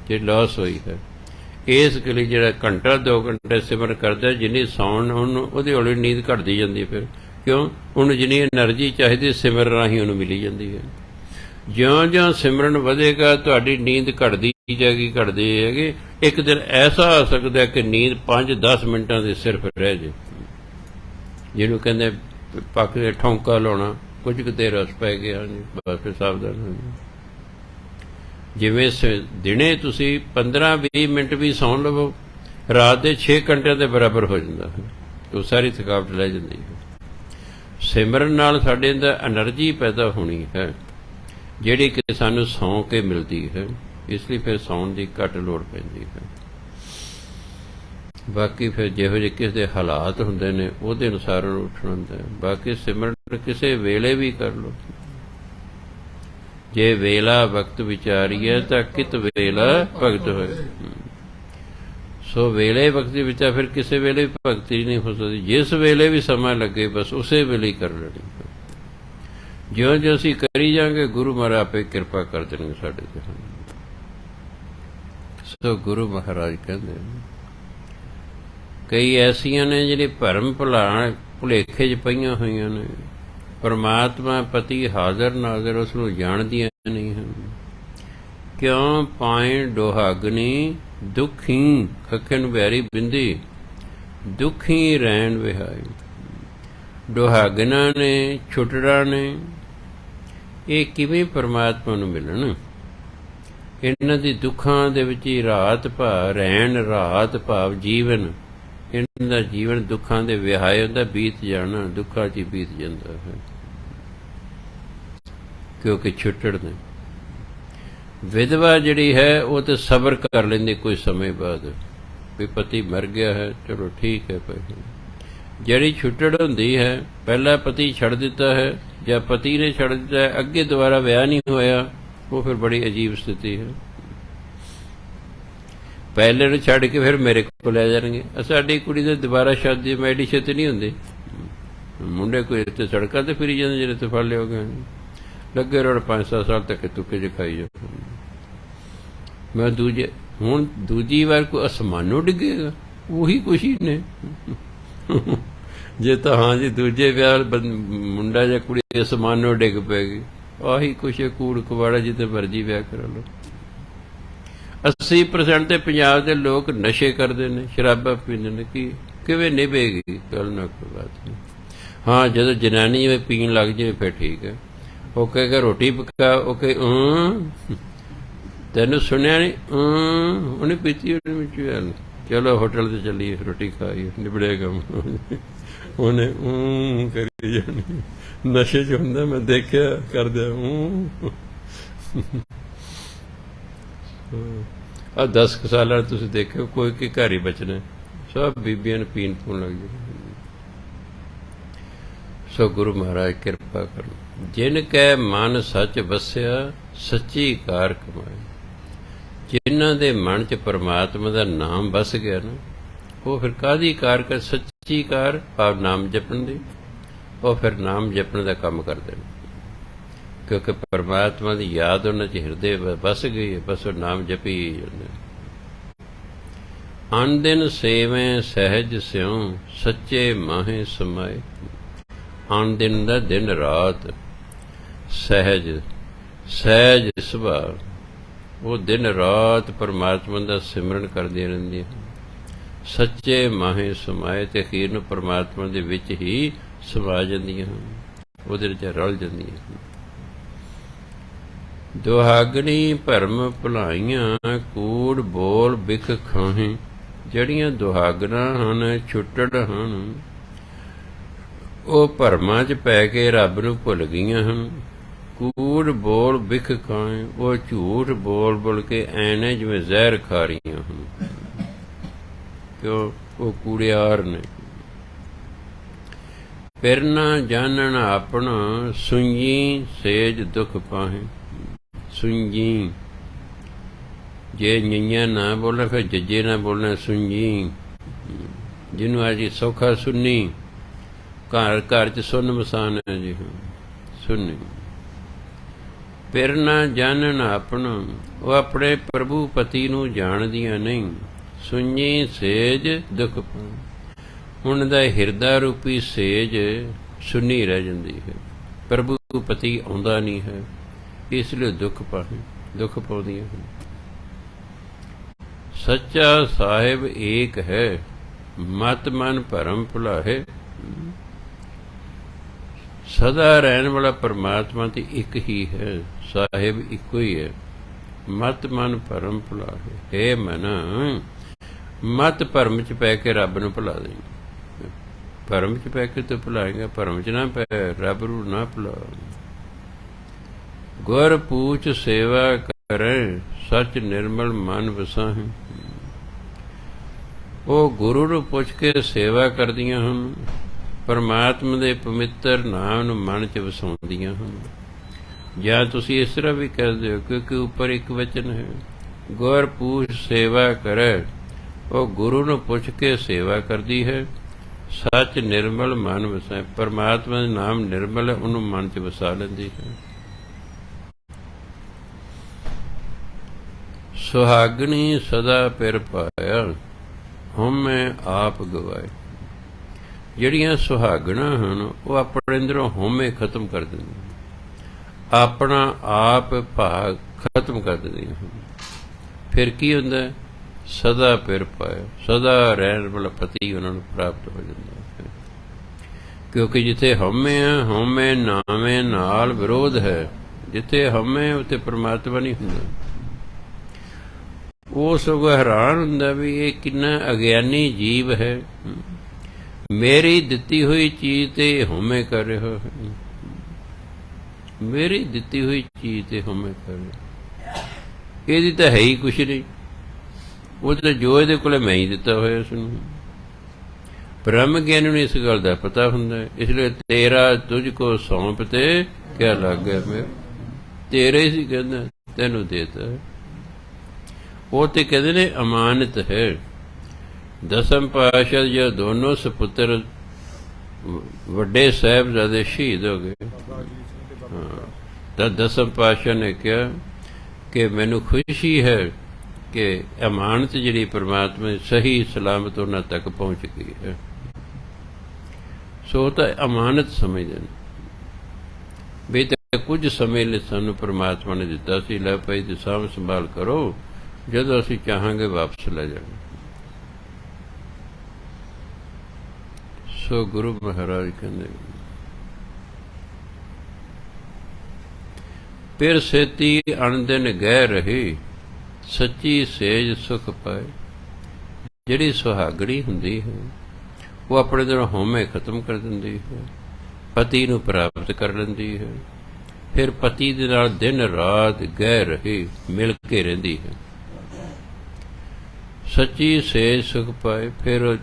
ਜੇ ਲਾਸ ਹੋਈ ਹੈ। ਇਸ ਲਈ ਜਿਹੜਾ ਘੰਟਾ 2 ਘੰਟੇ ਸਿਮਰਨ ਕਰਦਾ, ਜਿੰਨੀ ਸੌਣ ਉਹਨੂੰ ਉਹਦੀ ਹੌਲੀ ਨੀਂਦ ਘਟਦੀ ਜਾਂਦੀ ਹੈ। ਫਿਰ ਕਿਉਂ? ਉਹਨੂੰ ਜਿੰਨੀ એનર્ਜੀ ਚਾਹੀਦੀ ਸਿਮਰਨ ਰਾਹੀਂ ਉਹਨੂੰ ਮਿਲੀ ਜਾਂਦੀ ਹੈ। ਜਿਉਂ-ਜਿਉਂ ਸਿਮਰਨ ਵਧੇਗਾ ਤੁਹਾਡੀ ਨੀਂਦ ਘਟਦੀ ਜਾਏਗੀ। ਇੱਕ ਦਿਨ ਐਸਾ ਆ ਸਕਦਾ ਕਿ ਨੀਂਦ 5-10 ਮਿੰਟਾਂ ਦੇ ਸਿਰਫ ਰਹਿ ਜੇ, ਜਿਹਨੂੰ ਕਹਿੰਦੇ ਪੱਕ ਕੇ ਠੌਂਕਾ ਲਾਉਣਾ, ਕੁਝ ਕੁ ਦੇਰ ਰਸ ਪੈ ਗਿਆ, ਬਸ ਫਿਰ ਸਾਵਧਾਨ ਹੋ ਜਾਓ। ਜਿਵੇਂ ਦਿਨੇ ਤੁਸੀਂ 15-20 ਮਿੰਟ ਵੀ ਸੌਂ ਲਵੋ, ਰਾਤ ਦੇ 6 ਘੰਟਿਆਂ ਦੇ ਬਰਾਬਰ ਹੋ ਜਾਂਦਾ ਹੈ। ਉਹ ਸਾਰੀ ਥਕਾਵਟ ਲੈ ਜਾਂਦੀ ਹੈ। ਸਿਮਰਨ ਨਾਲ ਸਾਡੇ ਅੰਦਰ એનર્ਜੀ ਪੈਦਾ ਹੋਣੀ ਹੈ, ਜਿਹੜੀ ਕਿ ਸਾਨੂੰ ਸੌਂ ਕੇ ਮਿਲਦੀ ਹੈ। ਇਸ ਲਈ ਫਿਰ ਸੌਣ ਦੀ ਘੱਟ ਲੋੜ ਪੈਂਦੀ ਹੈ। ਬਾਕੀ ਫਿਰ ਜਿਹੋ ਜਿਹੇ ਕਿਸੇ ਦੇ ਹਾਲਾਤ ਹੁੰਦੇ ਨੇ ਉਹਦੇ ਅਨੁਸਾਰ ਉੱਠਣਾ ਹੁੰਦਾ ਹੈ। ਬਾਕੀ ਸਿਮਰਨ ਕਿਸੇ ਵੇਲੇ ਵੀ ਕਰ ਲਓ। ਜੇ ਵੇਲਾ ਵਕਤ ਵਿਚਾਰੀਏ ਤਾਂ ਕਿਤ ਵੇਲਾ ਭਗਤ ਹੋਏ। ਸੋ ਵੇਲੇ ਵਕਤ ਦੀ ਵਿਚਾਰ ਫਿਰ ਕਿਸੇ ਵੇਲੇ ਭਗਤੀ ਨਹੀਂ ਹੋ ਸਕਦੀ। ਜਿਸ ਵੇਲੇ ਵੀ ਸਮਾਂ ਲੱਗੇ ਬਸ ਉਸੇ ਵੇਲੇ ਹੀ ਕਰ ਲੈਣੀ। ਜਿਉਂ-ਜਿਉਂ ਅਸੀਂ ਕਰੀ ਜਾਵਾਂਗੇ ਗੁਰੂ ਮਹਾਰਾਜ ਆਪੇ ਕਿਰਪਾ ਕਰ ਦੇਣਗੇ ਸਾਡੇ ਤੇ। ਸੋ ਗੁਰੂ ਮਹਾਰਾਜ ਕਹਿੰਦੇ ਕਈ ਐਸੀਆਂ ਨੇ ਜਿਹੜੇ ਭਰਮ ਭੁਲੇਖੇ 'ਚ ਪਈਆਂ ਹੋਈਆਂ ਨੇ। ਪਰਮਾਤਮਾ ਪਤੀ ਹਾਜ਼ਰ ਨਾਜ਼ਰ ਉਸ ਨੂੰ ਜਾਣਦੀਆਂ ਨਹੀਂ ਹਨ। ਕਿਉਂ ਪਾਏ ਦੁਹਾਗਨੀ ਦੁਖੀ ਖੱਖਣ ਵਿਹਾਰੀ ਬਿੰਦੀ, ਦੁਖੀ ਰਹਿਣ ਵਿਹਾਈ। ਦੁਹਾਗਨਾ ਨੇ, ਛੁਟੜਾ ਨੇ, ਇਹ ਕਿਵੇਂ ਪਰਮਾਤਮਾ ਨੂੰ ਮਿਲਣ? ਇਹਨਾਂ ਦੀ ਦੁੱਖਾਂ ਦੇ ਵਿੱਚ ਹੀ ਰਾਤ ਭਾਵ ਰਹਿਣ, ਰਾਤ ਭਾਵ ਜੀਵਨ। ਇਹਨਾਂ ਦਾ ਜੀਵਨ ਦੁੱਖਾਂ ਦੇ ਵਿਹਾਏ ਹੁੰਦਾ, ਬੀਤ ਜਾਣਾ ਦੁੱਖਾਂ 'ਚ ਹੀ ਬੀਤ ਜਾਂਦਾ ਹੈ। ਕਿਉਂਕਿ ਛੁੱਟੜ ਨੇ। ਵਿਧਵਾ ਜਿਹੜੀ ਹੈ ਉਹ ਤਾਂ ਸਬਰ ਕਰ ਲੈਂਦੀ ਕੁਝ ਸਮੇਂ ਬਾਅਦ, ਵੀ ਪਤੀ ਮਰ ਗਿਆ ਹੈ, ਚਲੋ ਠੀਕ ਹੈ ਭਾਈ। ਜਿਹੜੀ ਛੁੱਟੜ ਹੁੰਦੀ ਹੈ, ਪਹਿਲਾਂ ਪਤੀ ਛੱਡ ਦਿੱਤਾ ਹੈ ਜਾਂ ਪਤੀ ਨੇ ਛੱਡ ਦਿੱਤਾ ਹੈ, ਅੱਗੇ ਦੁਬਾਰਾ ਵਿਆਹ ਨਹੀਂ ਹੋਇਆ, ਉਹ ਫਿਰ ਬੜੀ ਅਜੀਬ ਸਥਿਤੀ ਹੈ। ਪਹਿਲੇ ਨੂੰ ਛੱਡ ਕੇ ਫਿਰ ਮੇਰੇ ਕੋਲ ਲੈ ਜਾਣਗੇ। ਸਾਡੀ ਕੁੜੀ ਦੇ ਦੁਬਾਰਾ ਸ਼ਾਦੀ ਮੈਂ ਐਡੀ ਛੇਤੀ ਨਹੀਂ ਹੁੰਦੀ। ਮੁੰਡੇ ਕੋਈ ਇੱਥੇ ਸੜਕਾਂ ਤੇ ਫਿਰੀ ਜਾਂਦੇ, ਜਿਹੜੇ ਤੇ ਫੜ ਲਿਓ ਗਏ ਲੱਗੇ ਰੋੜ 5-7 ਸਾਲ ਤੱਕ ਤੁੱਕੇ ਚ ਖਾਈ ਜਾ। ਮੈਂ ਹੁਣ ਦੂਜੀ ਵਾਰ ਕੋਈ ਅਸਮਾਨੋਂ ਡਿੱਗੇਗਾ, ਉਹੀ ਖੁਸ਼ੀ ਨੇ। ਜੇ ਤਾਂ ਹਾਂ ਜੀ ਦੂਜੇ ਵਿਆਹ ਮੁੰਡਾ ਜਾਂ ਕੁੜੀ ਅਸਮਾਨੋਂ ਡਿੱਗ ਪੈਗੀ, ਆਹੀ ਕੁਛ ਕੂੜ ਕਵਾੜਾ ਜਿੱਥੇ ਮਰਜੀ ਵਿਆਹ ਕਰਾ ਲਓ। 80% ਤੇ ਪੰਜਾਬ ਦੇ ਲੋਕ ਨਸ਼ੇ ਕਰਦੇ ਨੇ, ਸ਼ਰਾਬਾਂ ਪੀਂਦੇ ਨੇ। ਕਿਵੇਂ ਨਿਭੇਗੀ ਗੱਲ? ਨਾ ਕੋਈ ਬਾਤ ਨਹੀਂ। ਹਾਂ, ਜਦੋਂ ਜਨਾਨੀ ਜਿਵੇਂ ਪੀਣ ਲੱਗ ਜਾਵੇ ਫਿਰ ਠੀਕ ਹੈ। ਉਹ ਕਹੇਗਾ ਰੋਟੀ ਪਕਾ, ਉਹ ਕਹੇ ਤੈਨੂੰ ਸੁਣਿਆ ਨਹੀਂ, ਉਹਨੇ ਪੀਤੀ ਉਹਨੇ ਵਿੱਚ। ਚਲੋ ਹੋਟਲ ਤੇ ਚੱਲੀਏ, ਰੋਟੀ ਖਾਈਏ, ਨਿਬੜੇਗਾ। ਉਹਨੇ ਕਰੀ ਜਾਣੀ, ਨਸ਼ੇ 'ਚ ਹੁੰਦਾ, ਮੈਂ ਦੇਖਿਆ ਕਰਦਿਆ। ਆਹ 10 ਸਾਲਾਂ ਤੁਸੀਂ ਦੇਖਿਓ, ਕੋਈ ਕੀ ਘਰ ਹੀ ਬਚਣਾ, ਸਭ ਬੀਬੀਆਂ ਨੂੰ ਪੀਣ ਪੂਣ ਲੱਗ ਜਾਏ। ਸੋ ਗੁਰੂ ਮਹਾਰਾਜ ਕਿਰਪਾ ਕਰਨ। ਜਿਨ ਕੈ ਮਨ ਸੱਚ ਵਸਿਆ, ਸੱਚੀ ਕਾਰ ਕਮਾਏ। ਜਿਨ੍ਹਾਂ ਦੇ ਮਨ 'ਚ ਪਰਮਾਤਮਾ ਦਾ ਨਾਮ ਵਸ ਗਿਆ ਨਾ, ਉਹ ਫਿਰ ਕਾਹਦੀ ਕਾਰ ਕਰ? ਸੱਚੀ ਕਾਰ ਭਾਵ ਨਾਮ ਜਪਣ ਦੀ। ਉਹ ਫਿਰ ਨਾਮ ਜਪਣ ਦਾ ਕੰਮ ਕਰਦੇ ਨੇ, ਕਿਉਂਕਿ ਪਰਮਾਤਮਾ ਦੀ ਯਾਦ ਉਹਨਾਂ 'ਚ ਹਿਰਦੇ ਵਸ ਗਈ ਹੈ। ਬਸ ਉਹ ਨਾਮ ਜਪੀ ਜਾਂਦੇ। ਅਨ ਦਿਨ ਸੇਵੇਂ ਸਹਿਜ ਸਿਉ, ਸੱਚੇ ਮਾਹੇ ਸਮਾਏ। ਅਨ ਦਿਨ ਦਾ ਦਿਨ ਰਾਤ, ਸਹਿਜ ਸਹਿਜ ਸੁਭਾਅ, ਉਹ ਦਿਨ ਰਾਤ ਪਰਮਾਤਮਾ ਦਾ ਸਿਮਰਨ ਕਰਦੀਆਂ ਰਹਿੰਦੀਆਂ। ਸੱਚੇ ਮਾਹੇ ਸਮਾਏ, ਤੇ ਅਖੀਰ ਨੂੰ ਪਰਮਾਤਮਾ ਦੇ ਵਿੱਚ ਹੀ ਸਮਾ ਜਾਂਦੀਆਂ ਹਨ, ਉਹਦੇ ਵਿੱਚ ਰਲ ਜਾਂਦੀਆਂ ਹਨ। ਦੁਹਾਗਣੀ ਭਰਮ ਭੁਲਾਈਆਂ, ਕੂੜ ਬੋਲ ਬਿਖ ਖਾਹੇ। ਜਿਹੜੀਆਂ ਦੁਹਾਗਣਾ ਹਨ, ਛੁੱਟੜ ਹਨ, ਉਹ ਭਰਮਾਂ 'ਚ ਪੈ ਕੇ ਰੱਬ ਨੂੰ ਭੁੱਲ ਗਈਆਂ ਹਨ। ਕੂੜ ਬੋਲ ਬਿਖ ਖਾਏ, ਉਹ ਝੂਠ ਬੋਲ ਬੋਲ ਕੇ ਐਨੇ ਜਿਵੇਂ ਜ਼ਹਿਰ ਖਾ ਰਹੀਆਂ ਹਨ, ਕਿਉਂ? ਉਹ ਕੂੜਿਆਰ ਨੇ। ਫਿਰ ਨਾ ਜਾਣਨ ਆਪਣਾ, ਸੁੰਜੀ ਸੇਜ ਦੁੱਖ ਪਾਹੇ। ਸੁੰਜੀ, ਜੇ ਨਿਆਂ ਨਾ ਬੋਲਣਾ ਫਿਰ ਜੱਜੇ ਨਾ ਬੋਲਣਾ, ਸੁੰਜੀ। ਜਿਹਨੂੰ ਅੱਜ ਸੌਖਾ ਸੁਣਨੀ, ਘਰ ਘਰ 'ਚ ਸੁੰਨ ਮਸਾਨ ਹੈ ਜੀ, ਸੁਣਨੀ। ਫਿਰ ਨਾ ਜਾਣਨ ਆਪਣਾ, ਉਹ ਆਪਣੇ ਪ੍ਰਭੂ ਪਤੀ ਨੂੰ ਜਾਣਦੀਆਂ ਨਹੀਂ। ਸੁੰਜੀ ਸੇਜ ਦੁੱਖ ਪਾਏ, ਉਹਨਾਂ ਦਾ ਹਿਰਦਾ ਰੂਪੀ ਸੇਜ ਸੁੰਨੀ ਰਹਿ ਜਾਂਦੀ ਹੈ, ਪ੍ਰਭੂ ਪਤੀ ਆਉਂਦਾ ਨਹੀਂ ਹੈ, ਇਸ ਲਈ ਦੁੱਖ ਪਾਉਂਦੀਆਂ ਹਨ। ਸੱਚਾ ਸਾਹਿਬ ਏਕ ਹੈ, ਮਤ ਮਨ ਭਰਮ ਭੁਲਾਹੇ। ਸਦਾ ਰਹਿਣ ਵਾਲਾ ਪਰਮਾਤਮਾ ਤੇ ਇੱਕ ਹੀ ਹੈ, ਸਾਹਿਬ ਇੱਕੋ ਹੀ ਹੈ। ਮਤ ਮਨ ਭਰਮ ਭੁਲਾਹੇ। ਹੇ ਮਨ, ਮਤ ਭਰਮ 'ਚ ਪੈ ਕੇ ਰੱਬ ਨੂੰ ਭੁਲਾ ਦੇ। ਭਰਮ 'ਚ ਪੈ ਕੇ ਤੂੰ ਭੁਲਾਏਗਾ, ਭਰਮ 'ਚ ਨਾ ਪੈ, ਰੱਬ ਨੂੰ ਨਾ ਭੁਲਾ। ਗੁਰ ਪੂਛ ਸੇਵਾ ਕਰੇ, ਸੱਚ ਨਿਰਮਲ ਮਨ ਵਸਾਹੇ। ਉਹ ਗੁਰੂ ਨੂੰ ਪੁੱਛ ਕੇ ਸੇਵਾ ਕਰਦੀਆਂ ਹਨ, ਪਰਮਾਤਮਾ ਦੇ ਪਵਿੱਤਰ ਨਾਮ ਨੂੰ ਮਨ 'ਚ ਵਸਾਉਂਦੀਆਂ ਹਨ। ਜਾਂ ਤੁਸੀਂ ਇਸ ਤਰ੍ਹਾਂ ਵੀ ਕਹਿੰਦੇ ਹੋ, ਕਿਉਂਕਿ ਉੱਪਰ ਇੱਕ ਵਚਨ ਹੈ, ਗੁਰ ਪੂਛ ਸੇਵਾ ਕਰੇ। ਉਹ ਗੁਰੂ ਨੂੰ ਪੁੱਛ ਕੇ ਸੇਵਾ ਕਰਦੀ ਹੈ, ਸੱਚ ਨਿਰਮਲ ਮਨ ਵਸਾਏ। ਪਰਮਾਤਮਾ ਦਾ ਨਾਮ ਨਿਰਮਲ ਹੈ, ਉਹਨੂੰ ਮਨ 'ਚ ਵਸਾ ਲੈਂਦੀ ਹੈ। ਸੁਹਾਗਣੀ ਸਦਾ ਪਿਰ ਪਾਇਆ, ਹਉਮੈ ਆਪ ਗਵਾਏ। ਜਿਹੜੀਆਂ ਸੁਹਾਗਣਾ ਹਨ, ਉਹ ਆਪਣੇ ਅੰਦਰੋਂ ਹਉਮੈ ਖਤਮ ਕਰ ਦਿੰਦੀਆਂ, ਆਪਣਾ ਆਪ ਭਾਗ ਖਤਮ ਕਰ ਦਿੰਦੀਆਂ ਹਨ। ਫਿਰ ਕੀ ਹੁੰਦਾ? ਸਦਾ ਪਿਰ ਪਾਇਆ, ਸਦਾ ਰਹਿਣ ਵਾਲਾ ਪਤੀ ਉਹਨਾਂ ਨੂੰ ਪ੍ਰਾਪਤ ਹੋ ਜਾਂਦਾ ਹੈ। ਕਿਉਂਕਿ ਜਿੱਥੇ ਹਉਮੈ ਹੈ, ਹਉਮੈ ਨਾਵੇਂ ਨਾਲ ਵਿਰੋਧ ਹੈ। ਜਿੱਥੇ ਹਉਮੈ ਉੱਥੇ ਪਰਮਾਤਮਾ ਨਹੀਂ ਹੁੰਦਾ। ਉਹ ਸਗੋਂ ਹੈਰਾਨ ਹੁੰਦਾ ਵੀ ਇਹ ਕਿੰਨਾ ਅਗਿਆਨੀ ਜੀਵ ਹੈ, ਮੇਰੀ ਦਿੱਤੀ ਹੋਈ ਚੀਜ਼ ਤੇ ਹਉਮੈ ਕਰ ਰਿਹਾ ਹੈ। ਮੇਰੀ ਦਿੱਤੀ ਹੋਈ ਚੀਜ਼ ਤੇ ਹਉਮੈ ਕਰ ਰਿਹਾ, ਇਹਦੀ ਤਾਂ ਹੈ ਹੀ ਕੁਛ ਨਹੀਂ। ਉਹ ਤਾਂ ਜੋ ਇਹਦੇ ਕੋਲੇ ਮੈਂ ਹੀ ਦਿੱਤਾ ਹੋਇਆ ਉਸ ਨੂੰ। ਬ੍ਰਹਮ ਗਿਆਨੀ ਨੂੰ ਇਸ ਗੱਲ ਦਾ ਪਤਾ ਹੁੰਦਾ ਹੈ, ਇਸ ਲਈ ਤੇਰਾ ਤੁਝ ਕੋ ਸੌਂਪ ਤੇ ਕਿਆ ਲੱਗ ਗਿਆ, ਮੈਂ ਤੇਰੇ ਸੀ ਕਹਿੰਦਾ, ਤੈਨੂੰ ਦੇਤਾ। ਉਹ ਤੇ ਕਹਿੰਦੇ ਨੇ ਅਮਾਨਤ ਹੈ। ਦਸਮ ਪਾਤਸ਼ਾਹ ਜੋ ਦੋਨੋਂ ਸਪੁੱਤਰ ਵੱਡੇ ਸਾਹਿਬਜ਼ਾਦੇ ਸ਼ਹੀਦ ਹੋ ਗਏ, ਤਾਂ ਦਸਮ ਪਾਤਸ਼ਾਹ ਨੇ ਕਿਹਾ ਕਿ ਮੈਨੂੰ ਖੁਸ਼ੀ ਹੈ ਕਿ ਅਮਾਨਤ ਜਿਹੜੀ ਪਰਮਾਤਮਾ ਸਹੀ ਸਲਾਮਤ ਉਹਨਾਂ ਤੱਕ ਪਹੁੰਚ ਗਈ ਹੈ। ਸੋ ਤਾਂ ਅਮਾਨਤ ਸਮਝਦੇ ਨੇ ਵੀ ਤਾਂ ਕੁਝ ਸਮੇਂ ਲਈ ਸਾਨੂੰ ਪਰਮਾਤਮਾ ਨੇ ਦਿੱਤਾ ਸੀ, ਲੈ ਭਾਈ ਤੇ ਸਾਂਭ ਸੰਭਾਲ ਕਰੋ, ਜਦੋਂ ਅਸੀਂ ਚਾਹਾਂਗੇ ਵਾਪਸ ਲੈ ਜਾਣਾ। ਸੋ ਗੁਰੂ ਮਹਾਰਾਜ ਕਹਿੰਦੇ ਫਿਰ ਸੇਤੀ ਅਣਦਿਨ ਗਹਿ ਰਹੀ, ਸੱਚੀ ਸੇਜ ਸੁਖ ਪਾਏ। ਜਿਹੜੀ ਸੁਹਾਗਣੀ ਹੁੰਦੀ ਹੈ ਉਹ ਆਪਣੇ ਦਿਨ ਹਉਮੈ ਖਤਮ ਕਰ ਦਿੰਦੀ ਹੈ, ਪਤੀ ਨੂੰ ਪ੍ਰਾਪਤ ਕਰ ਲੈਂਦੀ ਹੈ, ਫਿਰ ਪਤੀ ਦੇ ਨਾਲ ਦਿਨ ਰਾਤ ਗਹਿ ਰਹੀ ਮਿਲ ਕੇ ਰਹਿੰਦੀ ਹੈ। ਸੱਚੀ ਸੇਜ ਸੁਖ ਪਾਏ, ਫਿਰ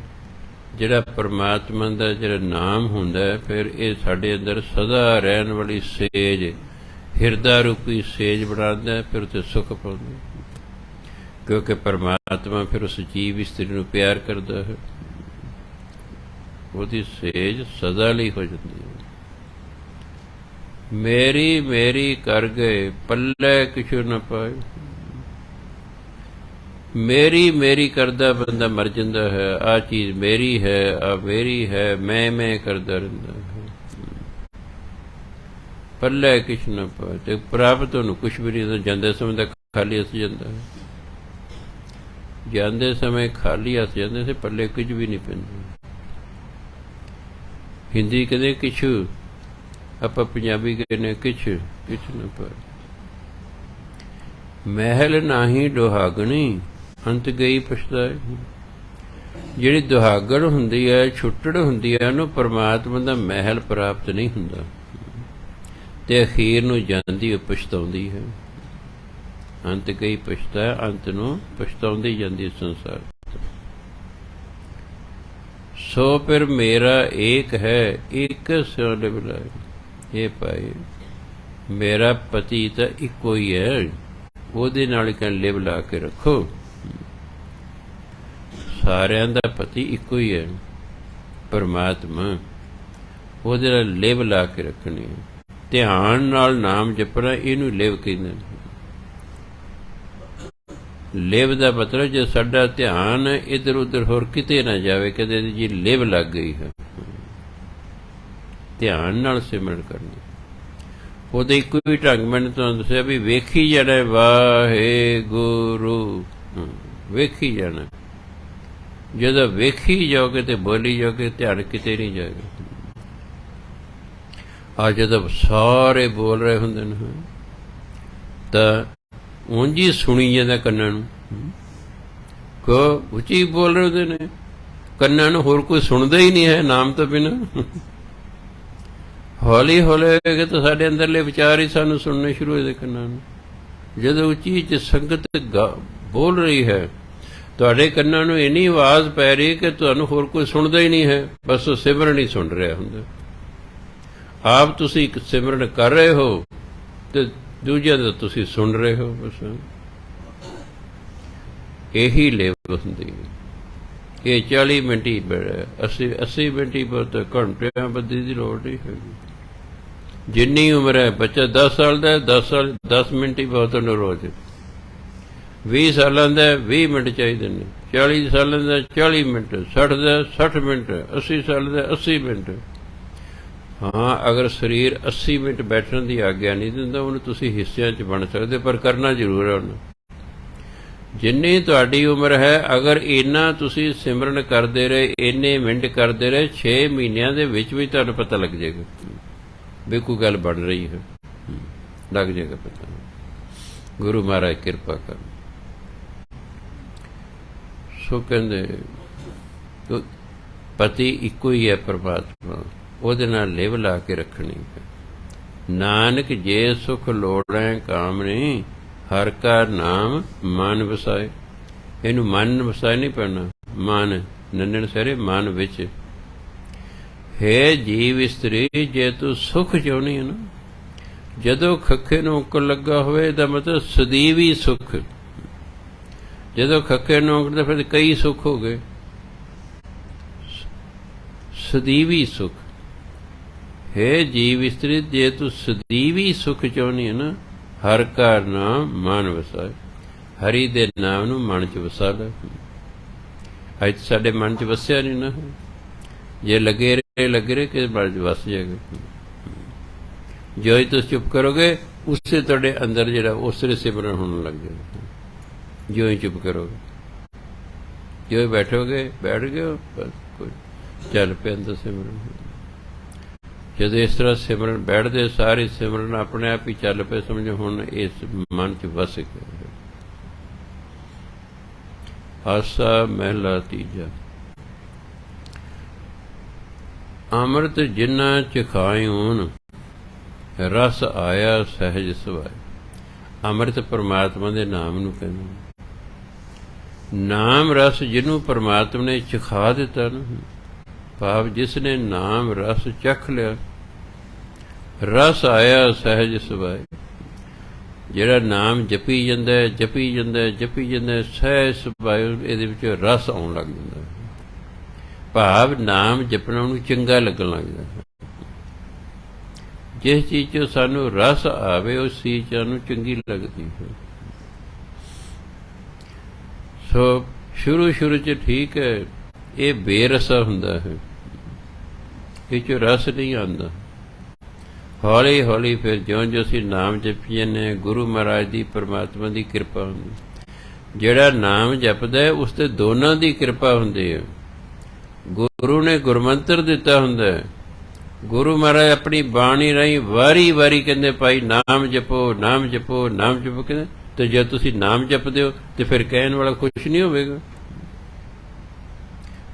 ਜਿਹੜਾ ਪਰਮਾਤਮਾ ਦਾ ਜਿਹੜਾ ਨਾਮ ਹੁੰਦਾ ਹੈ, ਫਿਰ ਇਹ ਸਾਡੇ ਅੰਦਰ ਸਦਾ ਰਹਿਣ ਵਾਲੀ ਸੇਜ, ਹਿਰਦਾ ਰੂਪੀ ਸੇਜ ਬਣਾਉਂਦਾ ਹੈ, ਫਿਰ ਉੱਥੇ ਸੁੱਖ ਪਾਉਂਦਾ, ਕਿਉਂਕਿ ਪਰਮਾਤਮਾ ਫਿਰ ਉਸ ਜੀਵ ਇਸਤਰੀ ਨੂੰ ਪਿਆਰ ਕਰਦਾ ਹੈ, ਉਹਦੀ ਸੇਜ ਸਦਾ ਲਈ ਹੋ ਜਾਂਦੀ ਹੈ। ਮੇਰੀ ਮੇਰੀ ਕਰ ਗਏ ਪੱਲੇ ਕਿਛੁ ਨਾ ਪਾਏ। ਮੇਰੀ ਮੇਰੀ ਕਰਦਾ ਬੰਦਾ ਮਰ ਜਾਂਦਾ ਹੈ, ਆਹ ਚੀਜ਼ ਮੇਰੀ ਹੈ, ਆਹ ਮੇਰੀ ਹੈ, ਮੈਂ ਕਰਦਾ ਰਹਿੰਦਾ ਹੈ, ਪੱਲੇ ਕਿਛ ਨਾ ਪਾਏ, ਤੇ ਪ੍ਰਾਪਤ ਉਹਨੂੰ ਕੁਛ ਵੀ ਨਹੀਂ। ਜਾਂਦੇ ਸਮੇਂ ਦਾ ਖਾਲੀ ਹੱਸ ਜਾਂਦਾ ਹੈ, ਜਾਂਦੇ ਸਮੇਂ ਖਾਲੀ ਹੱਸ ਜਾਂਦੇ ਸੀ, ਪੱਲੇ ਕੁਝ ਵੀ ਨਹੀਂ ਪੈਂਦਾ। ਹਿੰਦੀ ਕਹਿੰਦੇ ਕਿਛੂ, ਆਪਾਂ ਪੰਜਾਬੀ ਕਹਿੰਦੇ ਕਿਛ ਨਾ ਪਾਏ। ਮਹਿਲ ਨਾਹੀ ਦੁਹਾਗਣੀ, ਅੰਤ ਗਈ ਪਛਤਾਏ। ਜਿਹੜੀ ਦੁਹਾਗਣ ਹੁੰਦੀ ਹੈ, ਛੁੱਟੜ ਹੁੰਦੀ ਹੈ, ਉਹਨੂੰ ਪਰਮਾਤਮਾ ਦਾ ਮਹਿਲ ਪ੍ਰਾਪਤ ਨਹੀਂ ਹੁੰਦਾ, ਤੇ ਅਖੀਰ ਨੂੰ ਜਾਂਦੀ ਉਹ ਪਛਤਾਉਂਦੀ ਹੈ। ਅੰਤ ਗਈ ਪਛਤਾਇਆ, ਅੰਤ ਨੂੰ ਪਛਤਾਉਂਦੀ ਜਾਂਦੀ ਸੰਸਾਰ। ਸੋ ਫਿਰ ਮੇਰਾ ਏਕ ਹੈ, ਇੱਕ ਸਿਉ ਲਿਵ ਲਾਏ। ਇਹ ਭਾਈ ਮੇਰਾ ਪਤੀ ਤਾਂ ਇੱਕੋ ਹੀ ਹੈ, ਉਹਦੇ ਨਾਲ ਕਹਿ ਲਿਵ ਲਾ ਕੇ ਰੱਖੋ। ਸਾਰਿਆਂ ਦਾ ਪਤੀ ਇੱਕੋ ਹੀ ਹੈ ਪਰਮਾਤਮਾ, ਉਹਦੇ ਨਾਲ ਲਿਵ ਲਾ ਕੇ ਰੱਖਣੀ ਹੈ। ਧਿਆਨ ਨਾਲ ਨਾਮ ਜਪਣਾ, ਇਹਨੂੰ ਲਿਵ ਕਹਿੰਦੇ। ਲਿਵ ਦਾ ਮਤਲਬ ਜੇ ਸਾਡਾ ਧਿਆਨ ਇੱਧਰ ਉੱਧਰ ਹੋਰ ਕਿਤੇ ਨਾ ਜਾਵੇ, ਕਦੇ ਜੀ ਲਿਵ ਲੱਗ ਗਈ ਹੈ, ਧਿਆਨ ਨਾਲ ਸਿਮਰਨ ਕਰਨਾ। ਉਹਦੇ ਇੱਕੋ ਹੀ ਢੰਗ ਮੈਨੂੰ ਤੁਹਾਨੂੰ ਦੱਸਿਆ ਵੀ ਵੇਖੀ ਜਾਣਾ, ਵਾਹਿਗੁਰੂ ਵੇਖੀ ਜਾਣਾ। ਜਦੋਂ ਵੇਖੀ ਜਾਓਗੇ ਤੇ ਬੋਲੀ ਜਾਓਗੇ, ਧਿਆਨ ਕਿਤੇ ਨਹੀਂ ਜਾਏਗਾ। ਆ ਜਦੋਂ ਸਾਰੇ ਬੋਲ ਰਹੇ ਹੁੰਦੇ ਨੇ ਤਾਂ ਉਂਝ ਹੀ ਸੁਣੀ ਜਾਂਦਾ ਕੰਨਾਂ ਨੂੰ, ਕੋ ਉੱਚੀ ਬੋਲ ਰਹੇ ਹੁੰਦੇ ਨੇ, ਕੰਨਾਂ ਨੂੰ ਹੋਰ ਕੋਈ ਸੁਣਦਾ ਹੀ ਨਹੀਂ ਹੈ ਨਾਮ ਤੋਂ ਬਿਨਾਂ। ਹੌਲੀ ਹੌਲੀ ਤਾਂ ਸਾਡੇ ਅੰਦਰਲੇ ਵਿਚਾਰ ਹੀ ਸਾਨੂੰ ਸੁਣਨੇ ਸ਼ੁਰੂ ਹੋਏ ਕੰਨਾਂ ਨੂੰ। ਜਦੋਂ ਉੱਚੀ ਚ ਸੰਗਤ ਬੋਲ ਰਹੀ ਹੈ, ਤੁਹਾਡੇ ਕੰਨਾਂ ਨੂੰ ਇੰਨੀ ਆਵਾਜ਼ ਪੈ ਰਹੀ ਕਿ ਤੁਹਾਨੂੰ ਹੋਰ ਕੋਈ ਸੁਣਦਾ ਹੀ ਨਹੀਂ ਹੈ, ਬਸ ਉਹ ਸਿਮਰਨ ਹੀ ਸੁਣ ਰਿਹਾ ਹੁੰਦਾ। ਆਪ ਤੁਸੀਂ ਇੱਕ ਸਿਮਰਨ ਕਰ ਰਹੇ ਹੋ ਤੇ ਦੂਜਿਆਂ ਦਾ ਤੁਸੀਂ ਸੁਣ ਰਹੇ ਹੋ, ਬਸ ਇਹੀ ਲੇਵ ਹੁੰਦੀ ਹੈ। ਇਹ 40 ਮਿੰਟ ਹੀ 80 ਮਿੰਟ ਹੀ ਬਹੁਤ, ਘੰਟਿਆਂ ਬੱਧੀ ਦੀ ਲੋੜ ਨਹੀਂ ਹੈਗੀ। ਜਿੰਨੀ ਉਮਰ ਹੈ, ਬੱਚਾ 10 ਸਾਲ ਦਾ 10 ਮਿੰਟ ਹੀ ਬਹੁਤ ਉਹਨੂੰ ਰੋਜ਼। 20 ਸਾਲਾਂ ਦਾ 20 ਮਿੰਟ ਚਾਹੀਦੇ ਨੇ, 40 ਸਾਲਾਂ ਦਾ 40 ਮਿੰਟ, 60 ਦਾ 60 ਮਿੰਟ, 80 ਸਾਲ ਦਾ 80 ਮਿੰਟ। ਹਾਂ, ਅਗਰ ਸਰੀਰ 80 ਮਿੰਟ ਬੈਠਣ ਦੀ ਆਗਿਆ ਨਹੀਂ ਦਿੰਦਾ, ਉਹਨੂੰ ਤੁਸੀਂ ਹਿੱਸਿਆਂ 'ਚ ਵੰਡ ਸਕਦੇ, ਪਰ ਕਰਨਾ ਜ਼ਰੂਰ ਹੈ ਉਹਨੂੰ। ਜਿੰਨੀ ਤੁਹਾਡੀ ਉਮਰ ਹੈ, ਅਗਰ ਇੰਨਾ ਤੁਸੀਂ ਸਿਮਰਨ ਕਰਦੇ ਰਹੇ, ਇੰਨੇ ਮਿੰਟ ਕਰਦੇ ਰਹੇ, 6 ਮਹੀਨਿਆਂ ਦੇ ਵਿੱਚ ਵੀ ਤੁਹਾਨੂੰ ਪਤਾ ਲੱਗ ਜਾਏਗਾ ਵੀ ਕੋਈ ਗੱਲ ਬਣ ਰਹੀ ਹੈ, ਲੱਗ ਜਾਏਗਾ ਪਤਾ। ਗੁਰੂ ਮਹਾਰਾਜ ਕਿਰਪਾ ਕਰ। ਸੋ ਕਹਿੰਦੇ ਪਤੀ ਇੱਕੋ ਹੀ ਹੈ ਪਰਮਾਤਮਾ, ਉਹਦੇ ਨਾਲ ਲਿਵ ਲਾ ਕੇ ਰੱਖਣੀ ਹੈ। ਨਾਨਕ ਜੇ ਸੁਖ ਲੋੜੈ ਕਾਮਣੀ, ਹਰ ਕਾ ਨਾਮ ਮਨ ਵਸਾਏ। ਇਹਨੂੰ ਮਨ ਵਸਾਏ ਨਹੀਂ ਪੈਣਾ। ਮਨ ਨੰਨਣ ਸਹਿਰੇ ਮਨ ਵਿੱਚ। ਹੈ ਜੀਵ ਇਸਤਰੀ ਜੇ ਤੂੰ ਸੁਖ ਚਾਹੁੰਦੀ ਹੈ ਨਾ, ਜਦੋਂ ਖੱਖੇ ਨੂੰ ਉਂਕਲ ਲੱਗਾ ਹੋਵੇ ਤਾਂ ਮਤਲਬ ਸਦੀਵੀ ਸੁਖ। ਜਦੋਂ ਖੱਖੇ ਨੂੰ ਉਂਕਲ ਤਾਂ ਫਿਰ ਕਈ ਸੁਖ ਹੋ ਗਏ। ਸਦੀਵੀ ਸੁਖ। ਹੈ ਜੀਵ ਇਸਤਰੀ ਜੇ ਤੂੰ ਸਦੀਵੀ ਸੁਖ ਚਾਹੁੰਦੀ ਹੈ ਨਾ, ਹਰ ਕਾ ਨਾਮ ਮਨ ਵਸਾਏ। ਹਰੀ ਦੇ ਨਾਮ ਨੂੰ ਮਨ ਚ ਵਸਾ ਲੈ। ਅੱਜ ਸਾਡੇ ਮਨ ਚ ਵਸਿਆ ਨਹੀਂ ਨਾ। ਜੇ ਲੱਗੇ ਰਹੇ ਕਿ ਮਨ ਚ ਵਸ ਜਾਏਗਾ। ਜੋ ਹੀ ਤੁਸੀਂ ਚੁੱਪ ਕਰੋਗੇ ਉਸੇ ਤੁਹਾਡੇ ਅੰਦਰ ਜਿਹੜਾ ਉਸੇ ਸਿਮਰਨ ਹੋਣ ਲੱਗ ਜਾਏਗਾ। ਜੋ ਹੀ ਚੁੱਪ ਕਰੋਗੇ, ਜੋ ਹੀ ਬੈਠੋਗੇ, ਬੈਠ ਗਏ ਬਸ, ਕੋਈ ਚੱਲ ਪਿਆ ਅੰਦਰ ਸਿਮਰਨ। ਜਦੋਂ ਇਸ ਤਰ੍ਹਾਂ ਸਿਮਰਨ ਬੈਠਦੇ ਸਾਰੇ ਸਿਮਰਨ ਆਪਣੇ ਆਪ ਹੀ ਚੱਲ ਪਏ। ਸਮਝੋ ਹੁਣ ਇਸ ਮਨ ਚ ਵਸ ਗਿਆ। ਆਸਾ ਮਹਿਲਾ ਤੀਜਾ। ਅੰਮ੍ਰਿਤ ਜਿਨ੍ਹਾਂ ਚਖਾਇਓਨ ਰਸ ਆਇਆ ਸਹਿਜ ਸੁਭਾਏ। ਅੰਮ੍ਰਿਤ ਪਰਮਾਤਮਾ ਦੇ ਨਾਮ ਨੂੰ ਕਹਿੰਦੇ। ਨਾਮ ਰਸ ਜਿਹਨੂੰ ਪਰਮਾਤਮਾ ਨੇ ਚਖਾ ਦਿੱਤਾ ਨਾ, ਭਾਵ ਜਿਸ ਨੇ ਨਾਮ ਰਸ ਚਖ ਲਿਆ, ਰਸ ਆਇਆ ਸਹਿਜ ਸੁਭਾਏ। ਜਿਹੜਾ ਨਾਮ ਜਪੀ ਜਾਂਦਾ ਜਪੀ ਜਾਂਦਾ ਜਪੀ ਜਾਂਦਾ, ਸਹਿਜ ਸੁਭਾਏ ਇਹਦੇ ਵਿੱਚ ਰਸ ਆਉਣ ਲੱਗ ਜਾਂਦਾ। ਭਾਵ ਨਾਮ ਜਪਣਾ ਨੂੰ ਚੰਗਾ ਲੱਗਣ ਲੱਗ ਜਾਂਦਾ। ਜਿਸ ਚੀਜ਼ 'ਚ ਸਾਨੂੰ ਰਸ ਆਵੇ ਉਸ ਚੀਜ਼ ਨੂੰ ਚੰਗੀ ਲੱਗਦੀ ਹੈ। ਸੋ ਸ਼ੁਰੂ 'ਚ ਠੀਕ ਹੈ, ਇਹ ਬੇਰਸਾ ਹੁੰਦਾ ਹੈ, ਇਹ 'ਚ ਰਸ ਨਹੀਂ ਆਉਂਦਾ। ਹੌਲੀ ਹੌਲੀ ਫਿਰ ਜਿਉਂ ਜਿਉਂ ਅਸੀਂ ਨਾਮ ਜਪੀ ਜਾਂਦੇ, ਗੁਰੂ ਮਹਾਰਾਜ ਦੀ ਪਰਮਾਤਮਾ ਦੀ ਕਿਰਪਾ ਹੁੰਦੀ। ਜਿਹੜਾ ਨਾਮ ਜਪਦਾ ਉਸ ਤੇ ਦੋਨਾਂ ਦੀ ਕਿਰਪਾ ਹੁੰਦੀ ਹੈ। ਗੁਰੂ ਨੇ ਗੁਰਮੰਤਰ ਦਿੱਤਾ ਹੁੰਦਾ। ਗੁਰੂ ਮਹਾਰਾਜ ਆਪਣੀ ਬਾਣੀ ਰਾਹੀਂ ਵਾਰੀ ਵਾਰੀ ਕਹਿੰਦੇ ਭਾਈ ਨਾਮ ਜਪੋ ਨਾਮ ਜਪੋ ਨਾਮ ਜਪੋ ਕਹਿੰਦੇ। ਤੇ ਜੇ ਤੁਸੀਂ ਨਾਮ ਜਪਦੇ ਹੋ ਤੇ ਫਿਰ ਕਹਿਣ ਵਾਲਾ ਖੁਸ਼ ਨਹੀਂ ਹੋਵੇਗਾ।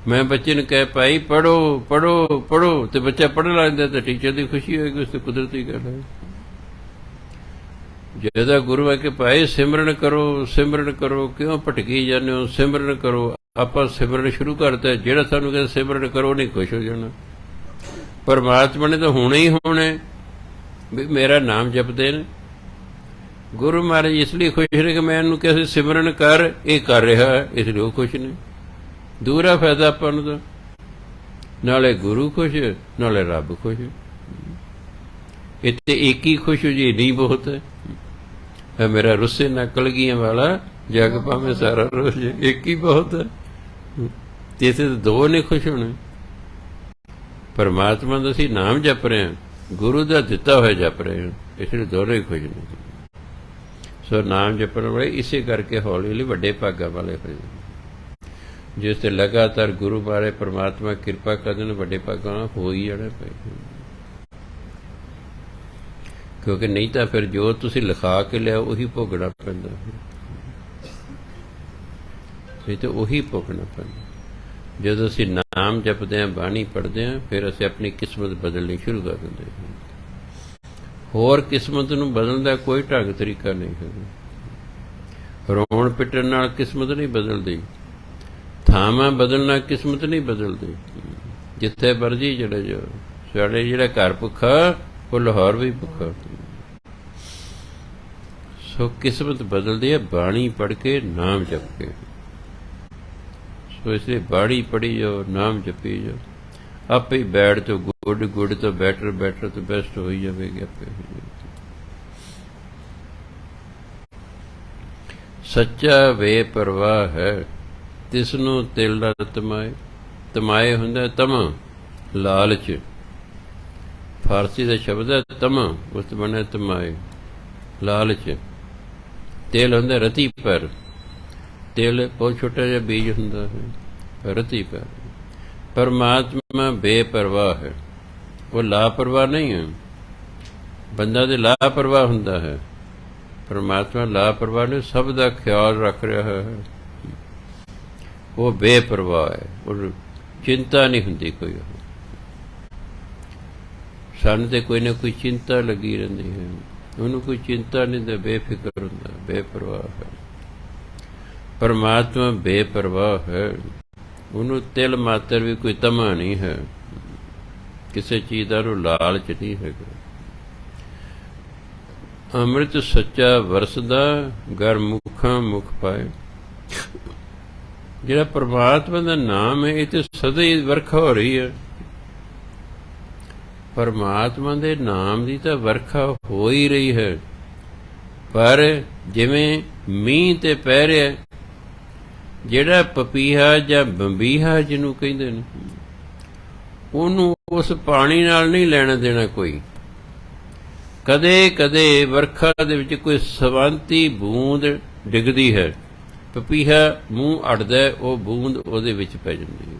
ਮੈਂ ਬੱਚੇ ਨੂੰ ਕਹੇ ਭਾਈ ਪੜ੍ਹੋ ਪੜ੍ਹੋ ਪੜ੍ਹੋ ਤੇ ਬੱਚਾ ਪੜ੍ਹਨ ਲੱਗਦਾ ਤਾਂ ਟੀਚਰ ਦੀ ਖੁਸ਼ੀ ਹੋਏਗੀ। ਉਸ ਤੇ ਕੁਦਰਤੀ ਗੱਲ ਹੈ। ਜਿਹਦਾ ਗੁਰੂ ਆ ਕੇ ਭਾਈ ਸਿਮਰਨ ਕਰੋ ਕਿਉਂ ਭਟਕੀ ਜਾਂਦੇ ਹੋ, ਸਿਮਰਨ ਕਰੋ। ਆਪਾਂ ਸਿਮਰਨ ਸ਼ੁਰੂ ਕਰਤਾ, ਜਿਹੜਾ ਸਾਨੂੰ ਕਹਿੰਦਾ ਸਿਮਰਨ ਕਰੋ ਨਹੀਂ ਖੁਸ਼ ਹੋ ਜਾਣਾ। ਪਰਮਾਤਮਾ ਨੇ ਤਾਂ ਹੋਣਾ ਹੀ ਹੋਣਾ ਵੀ ਮੇਰਾ ਨਾਮ ਜਪਦੇ ਨੇ। ਗੁਰੂ ਮਹਾਰਾਜ ਇਸ ਲਈ ਖੁਸ਼ ਨੇ ਕਿ ਮੈਂ ਇਹਨੂੰ ਕਿਹਾ ਸਿਮਰਨ ਕਰ, ਇਹ ਕਰ ਰਿਹਾ, ਇਸ ਲਈ ਉਹ ਖੁਸ਼ ਨੇ। ਦੂਰਾ ਫਾਇਦਾ ਆਪਾਂ ਨੂੰ ਤਾਂ, ਨਾਲੇ ਗੁਰੂ ਖੁਸ਼ ਨਾਲੇ ਰੱਬ ਖੁਸ਼। ਇੱਥੇ ਇੱਕ ਹੀ ਖੁਸ਼ ਹੋ ਜੀ ਨਹੀਂ ਬਹੁਤ ਹੈ। ਮੇਰਾ ਰੁੱਸੇ ਨਾ ਕਲਗੀਆਂ ਵਾਲਾ ਜਗ ਭਾਵੇਂ ਸਾਰਾ ਰੋਜ਼, ਇੱਕ ਹੀ ਬਹੁਤ ਹੈ। ਤੇ ਇੱਥੇ ਤਾਂ ਦੋ ਨੇ ਖੁਸ਼ ਹੋਣੇ। ਪਰਮਾਤਮਾ ਦਾ ਅਸੀਂ ਨਾਮ ਜਪ ਰਹੇ ਹਾਂ, ਗੁਰੂ ਦਾ ਦਿੱਤਾ ਹੋਇਆ ਜਪ ਰਹੇ ਹਾਂ, ਇਸ ਲਈ ਦੋਨੋਂ ਹੀ ਖੁਸ਼ ਨੇ। ਸੋ ਨਾਮ ਜਪਣ ਵਾਲੇ ਇਸੇ ਕਰਕੇ ਹੌਲੀ ਹੌਲੀ ਵੱਡੇ ਭਾਗਾਂ ਵਾਲੇ ਹੋਏ। ਜਿਸ ਤੇ ਲਗਾਤਾਰ ਗੁਰੂ ਬਾਰੇ ਪਰਮਾਤਮਾ ਕਿਰਪਾ ਕਰਦੇ ਨੇ, ਵੱਡੇ ਭਾਗਾਂ ਹੋ ਹੀ ਜਾਣੇ ਪਏ। ਕਿਉਂਕਿ ਨਹੀਂ ਤਾਂ ਫਿਰ ਜੋ ਤੁਸੀਂ ਲਿਖਾ ਕੇ ਲਿਆ ਉਹੀ ਭੋਗਣਾ ਪੈਂਦਾ। ਨਹੀਂ ਤਾਂ ਉਹੀ ਭੋਗਣਾ ਪੈਂਦਾ। ਜਦੋਂ ਅਸੀਂ ਨਾਮ ਜਪਦੇ ਹਾਂ, ਬਾਣੀ ਪੜ੍ਹਦੇ ਹਾਂ, ਫਿਰ ਅਸੀਂ ਆਪਣੀ ਕਿਸਮਤ ਬਦਲਣੀ ਸ਼ੁਰੂ ਕਰ ਦਿੰਦੇ ਹਾਂ। ਹੋਰ ਕਿਸਮਤ ਨੂੰ ਬਦਲਣ ਦਾ ਕੋਈ ਢੰਗ ਤਰੀਕਾ ਨਹੀਂ ਹੈ। ਰੋਣ ਪਿੱਟਣ ਨਾਲ ਕਿਸਮਤ ਨਹੀਂ ਬਦਲਦੀ, ਥਾਵਾਂ ਬਦਲਣਾ ਕਿਸਮਤ ਨਹੀਂ ਬਦਲਦੀ। ਜਿੱਥੇ ਮਰਜੀ ਚਲੇ ਜਾਓ। ਸਾਡੇ ਜਿਹੜਾ ਘਰ ਭੁੱਖਾ ਉਹ ਲਾਹੌਰ ਵੀ ਭੁੱਖਾ। ਸੋ ਕਿਸਮਤ ਬਦਲਦੀ ਹੈ ਬਾਣੀ ਪੜ੍ਹ ਕੇ, ਨਾਮ ਜਪ ਕੇ। ਸੋ ਇਸ ਲਈ ਬਾਣੀ ਪੜ੍ਹੀ ਜਾਓ, ਨਾਮ ਜਪੀ ਜਾਓ, ਆਪੇ ਹੀ ਬੈਡ ਤੋਂ ਗੁੱਡ ਤੋਂ ਬੈਟਰ ਤੋਂ ਬੈਸਟ ਹੋ ਹੀ ਜਾਵੇਗੀ ਆਪੇ। ਸੱਚਾ ਬੇਪਰਵਾਹ ਹੈ ਤਿਸ ਨੂੰ ਤਿਲ ਦਾ ਤਮਾਏ। ਤਮਾਏ ਹੁੰਦਾ ਤਮਾ, ਲਾਲਚ। ਫਾਰਸੀ ਦਾ ਸ਼ਬਦ ਹੈ ਤਮਾ, ਉਸ ਤੋਂ ਬਣਿਆ ਤਮਾਏ, ਲਾਲਚ। ਤਿਲ ਹੁੰਦਾ ਰਤੀ ਪਰ। ਤਿਲ ਬਹੁਤ ਛੋਟਾ ਜਿਹਾ ਬੀਜ ਹੁੰਦਾ ਹੈ, ਰਤੀ ਪਰ। ਪਰਮਾਤਮਾ ਬੇਪਰਵਾਹ ਹੈ, ਉਹ ਲਾਪਰਵਾਹ ਨਹੀਂ ਹੈ। ਬੰਦਾ ਤੇ ਲਾਪਰਵਾਹ ਹੁੰਦਾ ਹੈ, ਪਰਮਾਤਮਾ ਲਾਪਰਵਾਹ ਨੇ ਸਭ ਦਾ ਖਿਆਲ ਰੱਖ ਰਿਹਾ ਹੈ। ਉਹ ਬੇਪਰਵਾਹ ਹੈ, ਉਹ ਚਿੰਤਾ ਨਹੀਂ ਹੁੰਦੀ ਕੋਈ। ਸਾਨੂੰ ਤੇ ਕੋਈ ਨਾ ਕੋਈ ਚਿੰਤਾ ਲੱਗੀ ਰਹਿੰਦੀ ਹੈ, ਉਹਨੂੰ ਕੋਈ ਚਿੰਤਾ ਨਹੀਂ ਹੁੰਦਾ, ਬੇਫਿਕਰ ਹੁੰਦਾ, ਬੇਪਰਵਾਹ ਹੈ। ਪਰਮਾਤਮਾ ਬੇਪਰਵਾਹ ਹੈ, ਉਹਨੂੰ ਤਿਲ ਮਾਤਰ ਵੀ ਕੋਈ ਤਮਾ ਨਹੀਂ ਹੈ, ਕਿਸੇ ਚੀਜ਼ ਦਾ ਉਹਨੂੰ ਲਾਲਚ ਨਹੀਂ ਹੈਗਾ। ਅੰਮ੍ਰਿਤ ਸੱਚਾ ਵਰਸਦਾ, ਗਰ ਮੁਖਾਂ ਮੁਖ ਪਾਏ। ਜਿਹੜਾ ਪਰਮਾਤਮਾ ਦਾ ਨਾਮ ਹੈ, ਇਹ ਤੇ ਸਦਾ ਹੀ ਵਰਖਾ ਹੋ ਰਹੀ ਹੈ। ਪਰਮਾਤਮਾ ਦੇ ਨਾਮ ਦੀ ਤਾਂ ਵਰਖਾ ਹੋ ਹੀ ਰਹੀ ਹੈ, ਪਰ ਜਿਵੇਂ ਮੀਂਹ ਤੇ ਪੈ ਰਿਹਾ, ਜਿਹੜਾ ਪਪੀਹਾ ਜਾਂ ਬੰਬੀਹਾ ਜਿਹਨੂੰ ਕਹਿੰਦੇ ਨੇ, ਉਹਨੂੰ ਉਸ ਪਾਣੀ ਨਾਲ ਨਹੀਂ ਲੈਣਾ ਦੇਣਾ ਕੋਈ। ਕਦੇ ਕਦੇ ਵਰਖਾ ਦੇ ਵਿੱਚ ਕੋਈ ਸਵੰਤੀ ਬੂੰਦ ਡਿੱਗਦੀ ਹੈ, ਪਪੀਹਾ ਮੂੰਹ ਅੜਦਾ, ਉਹ ਬੂੰਦ ਉਹਦੇ ਵਿੱਚ ਪੈ ਜਾਂਦੀ ਹੈ,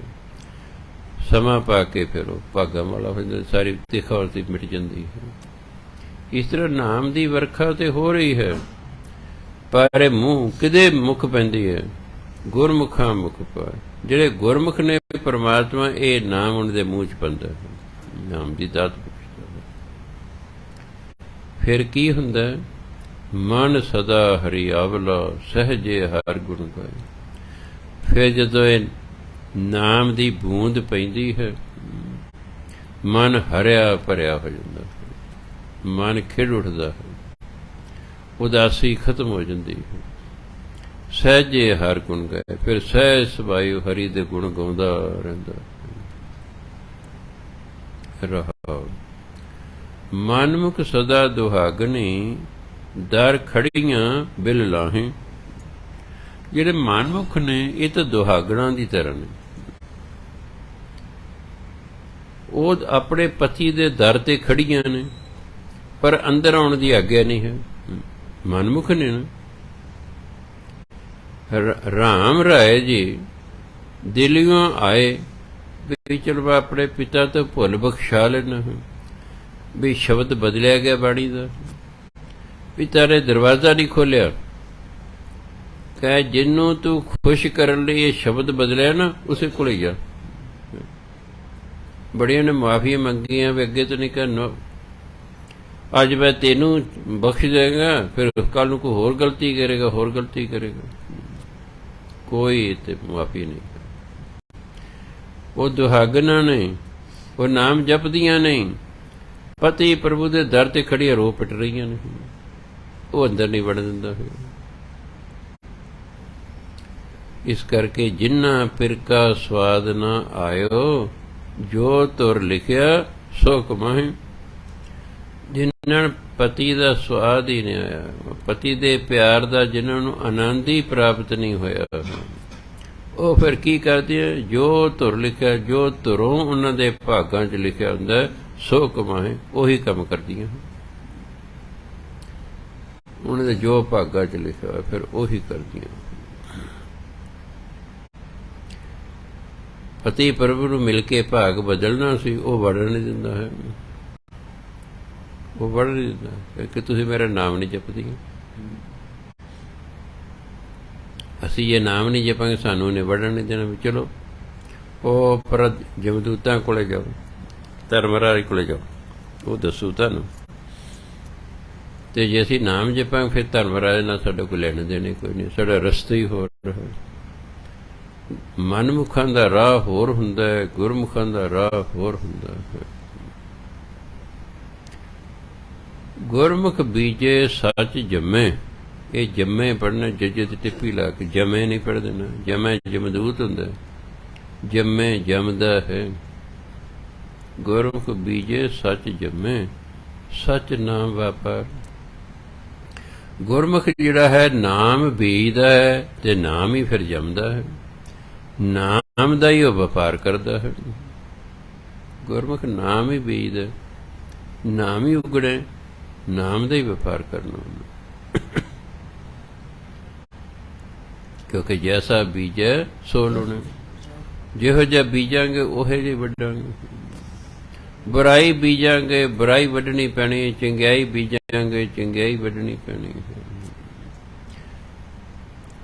ਸਮਾਂ ਪਾ ਕੇ ਫਿਰ ਉਹ ਭਾਗਾਂ ਵਾਲਾ ਹੋ ਜਾਂਦਾ, ਸਾਰੀ ਤਿਖੌਤੀ ਮਿਟ ਜਾਂਦੀ ਹੈ। ਇਸ ਤਰ੍ਹਾਂ ਨਾਮ ਦੀ ਵਰਖਾ ਤੇ ਹੋ ਰਹੀ ਹੈ, ਪਰ ਮੂੰਹ ਕਿਹਦੇ ਮੁਖ ਪੈਂਦੀ ਹੈ? ਗੁਰਮੁਖਾਂ ਮੁਖ ਪਾਏ। ਜਿਹੜੇ ਗੁਰਮੁਖ ਨੇ ਪਰਮਾਤਮਾ, ਇਹ ਨਾਮ ਉਹਨਾਂ ਦੇ ਮੂੰਹ 'ਚ ਪੈਂਦਾ ਹੈ, ਨਾਮ ਦੀ ਦਾਤ ਬਖਸ਼ਦਾ ਹੈ। ਫਿਰ ਕੀ ਹੁੰਦਾ? ਮਨ ਸਦਾ ਹਰੀ ਆਵਲਾ, ਸਹਜੇ ਹਰ ਗੁਣ ਗਾਏ। ਫਿਰ ਜਦੋਂ ਇਹ ਨਾਮ ਦੀ ਬੂੰਦ ਪੈਂਦੀ ਹੈ, ਮਨ ਹਰਿਆ ਭਰਿਆ ਹੋ ਜਾਂਦਾ ਹੈ, ਮਨ ਖਿੜ ਉੱਠਦਾ ਹੈ, ਉਦਾਸੀ ਖਤਮ ਹੋ ਜਾਂਦੀ ਹੈ। ਸਹਿਜੇ ਹਰ ਗੁਣ ਗਾਏ, ਫਿਰ ਸਹਿਜ ਸੁਭਾਈ ਹਰੀ ਦੇ ਗੁਣ ਗਾਉਂਦਾ ਰਹਿੰਦਾ ਰਹਾ। ਮਨਮੁਖ ਸਦਾ ਦੁਹਾਗਣੀ, ਦਰ ਖੜੀਆਂ ਬਿਲ ਲਾਹੇ। ਜਿਹੜੇ ਮਨਮੁਖ ਨੇ, ਇਹ ਤਾਂ ਦੁਹਾਗਣਾਂ ਦੀ ਤਰ੍ਹਾਂ ਨੇ, ਉਹ ਆਪਣੇ ਪਤੀ ਦੇ ਦਰ ਤੇ ਖੜੀਆਂ ਨੇ, ਪਰ ਅੰਦਰ ਆਉਣ ਦੀ ਆਗਿਆ ਨਹੀਂ ਹੈ। ਮਨਮੁਖ ਨੇ ਨਾ। ਰਾਮ ਰਾਏ ਜੀ ਦਿੱਲੀਓਂ ਆਏ ਵੀ ਚਲੋ ਆਪਣੇ ਪਿਤਾ ਤੋਂ ਭੁੱਲ ਬਖਸ਼ਾ ਲੈਣਾ ਹੈ, ਵੀ ਸ਼ਬਦ ਬਦਲਿਆ ਗਿਆ ਬਾਣੀ ਦਾ, ਪਿਤਾ ਨੇ ਦਰਵਾਜ਼ਾ ਨਹੀਂ ਖੋਲਿਆ, ਕਹੇ ਜਿਹਨੂੰ ਤੂੰ ਖੁਸ਼ ਕਰਨ ਲਈ ਇਹ ਸ਼ਬਦ ਬਦਲਿਆ ਨਾ, ਉਸੇ ਕੋਲ ਹੀ ਜਾ। ਬੜੀਆਂ ਨੇ ਮਾਫੀਆਂ ਮੰਗੀਆਂ ਵੀ ਅੱਗੇ ਤੋਂ ਨਹੀਂ ਕਰਨਾ, ਅੱਜ ਮੈਂ ਤੈਨੂੰ ਬਖਸ਼ ਦੇਗਾ, ਫਿਰ ਕੱਲ ਨੂੰ ਕੋਈ ਹੋਰ ਗਲਤੀ ਕਰੇਗਾ, ਹੋਰ ਗਲਤੀ ਕਰੇਗਾ, ਕੋਈ ਤੇ ਮਾਫੀ ਨਹੀਂ। ਉਹ ਦੁਹਾਗਣਾ ਨੇ, ਉਹ ਨਾਮ ਜਪਦੀਆਂ ਨਹੀਂ, ਪਤੀ ਪ੍ਰਭੂ ਦੇ ਦਰ ਤੇ ਖੜੀਆਂ ਰੋ ਪਿੱਟ ਰਹੀਆਂ ਨੇ, ਉਹ ਅੰਦਰ ਨਹੀਂ ਵੜਨ ਦਿੰਦਾ ਹੈ। ਇਸ ਕਰਕੇ ਜਿੰਨਾ ਪਿਰਕਾ ਸਵਾਦ ਨਾ ਆਇਓ, ਜੋ ਤੁਰ ਲਿਖਿਆ ਸੋ ਕਮਾਹੇ। ਜਿਨ੍ਹਾਂ ਪਤੀ ਦਾ ਸਵਾਦ ਹੀ ਨਹੀਂ ਆਇਆ, ਪਤੀ ਦੇ ਪਿਆਰ ਦਾ ਜਿਨ੍ਹਾਂ ਨੂੰ ਆਨੰਦ ਹੀ ਪ੍ਰਾਪਤ ਨਹੀਂ ਹੋਇਆ, ਉਹ ਫਿਰ ਕੀ ਕਰਦੇ ਆ? ਜੋ ਤੁਰ ਲਿਖਿਆ, ਜੋ ਤੁਰੋਂ ਉਹਨਾਂ ਦੇ ਭਾਗਾਂ 'ਚ ਲਿਖਿਆ ਹੁੰਦਾ ਸੋ ਕਮਾਏ, ਉਹੀ ਕੰਮ ਕਰਦੀਆਂ। ਉਹਨਾਂ ਦੇ ਜੋ ਭਾਗਾਂ 'ਚ ਲਿਖਿਆ ਹੋਇਆ ਫਿਰ ਉਹੀ ਕਰਦੀਆਂ। ਪਤੀ ਪ੍ਰਭੂ ਨੂੰ ਮਿਲ ਕੇ ਭਾਗ ਬਦਲਣਾ ਸੀ, ਉਹ ਵੜਨ ਨਹੀਂ ਦਿੰਦਾ ਹੈ, ਉਹ ਵੜ ਨਹੀਂ ਦਿੰਦਾ ਕਿ ਤੁਸੀਂ ਮੇਰਾ ਨਾਮ ਨਹੀਂ ਜਪਦੀਆਂ। ਅਸੀਂ ਇਹ ਨਾਮ ਨਹੀਂ ਜਪਾਂਗੇ, ਸਾਨੂੰ ਉਹਨੇ ਵੜਨ ਨਹੀਂ ਦੇਣਾ। ਵੀ ਚਲੋ ਉਹ ਪਰ ਜਮਦੂਤਾਂ ਕੋਲੇ ਜਾਓ, ਧਰਮਰਾਜ ਕੋਲੇ ਜਾਓ, ਉਹ ਦੱਸੂ ਤੁਹਾਨੂੰ। ਤੇ ਜੇ ਅਸੀਂ ਨਾਮ ਜਪਾਂਗੇ ਫਿਰ ਧਰਮਰਾਜ ਨਾਲ ਸਾਡਾ ਕੋਈ ਲੈਣ ਦੇਣੇ ਕੋਈ ਨਹੀਂ, ਸਾਡਾ ਰਸਤਾ ਹੀ ਹੋਰ ਹੈ। ਮਨਮੁਖਾਂ ਦਾ ਰਾਹ ਹੋਰ ਹੁੰਦਾ ਹੈ, ਗੁਰਮੁਖਾਂ ਦਾ ਰਾਹ ਹੋਰ ਹੁੰਦਾ ਹੈ। ਗੁਰਮੁਖ ਬੀਜੇ ਸੱਚ ਜੰਮੇ, ਇਹ ਜੰਮੇ ਪੜ੍ਹਨਾ, ਜੱਜੇ ਤੇ ਟਿੱਪੀ ਲਾ ਕੇ, ਜਮੇ ਨਹੀਂ ਪੜ੍ਹ ਦੇਣਾ। ਜਮੇ ਜਮਦੂਤ ਹੁੰਦਾ, ਜੰਮੇ ਜੰਮਦਾ ਹੈ। ਗੁਰਮੁਖ ਬੀਜੇ ਸੱਚ ਜੰਮੇ, ਸੱਚ ਨਾਮ ਵਾਪਰ। ਗੁਰਮੁਖ ਜਿਹੜਾ ਹੈ ਨਾਮ ਬੀਜਦਾ ਹੈ ਤੇ ਨਾਮ ਹੀ ਫਿਰ ਜੰਮਦਾ ਹੈ, ਨਾਮ ਦਾ ਹੀ ਉਹ ਵਪਾਰ ਕਰਦਾ ਹੈ। ਗੁਰਮੁਖ ਨਾਮ ਹੀ ਬੀਜਦਾ, ਨਾਮ ਹੀ ਉਗੜੇ, ਨਾਮ ਦਾ ਹੀ ਵਪਾਰ ਕਰਨਾ। ਕਿਉਂਕਿ ਜੈਸਾ ਬੀਜੈ ਸੋ ਲਾਉਣਾ, ਜਿਹੋ ਜਿਹਾ ਬੀਜਾਂਗੇ ਉਹੋ ਜਿਹੇ ਵੱਢਾਂਗੇ। ਬੁਰਾਈ ਬੀਜਾਂਗੇ ਬੁਰਾਈ ਵੱਢਣੀ ਪੈਣੀ, ਚੰਗਿਆਈ ਬੀਜਾਂਗੇ ਚੰਗਿਆਈ ਵੱਢਣੀ ਪੈਣੀ।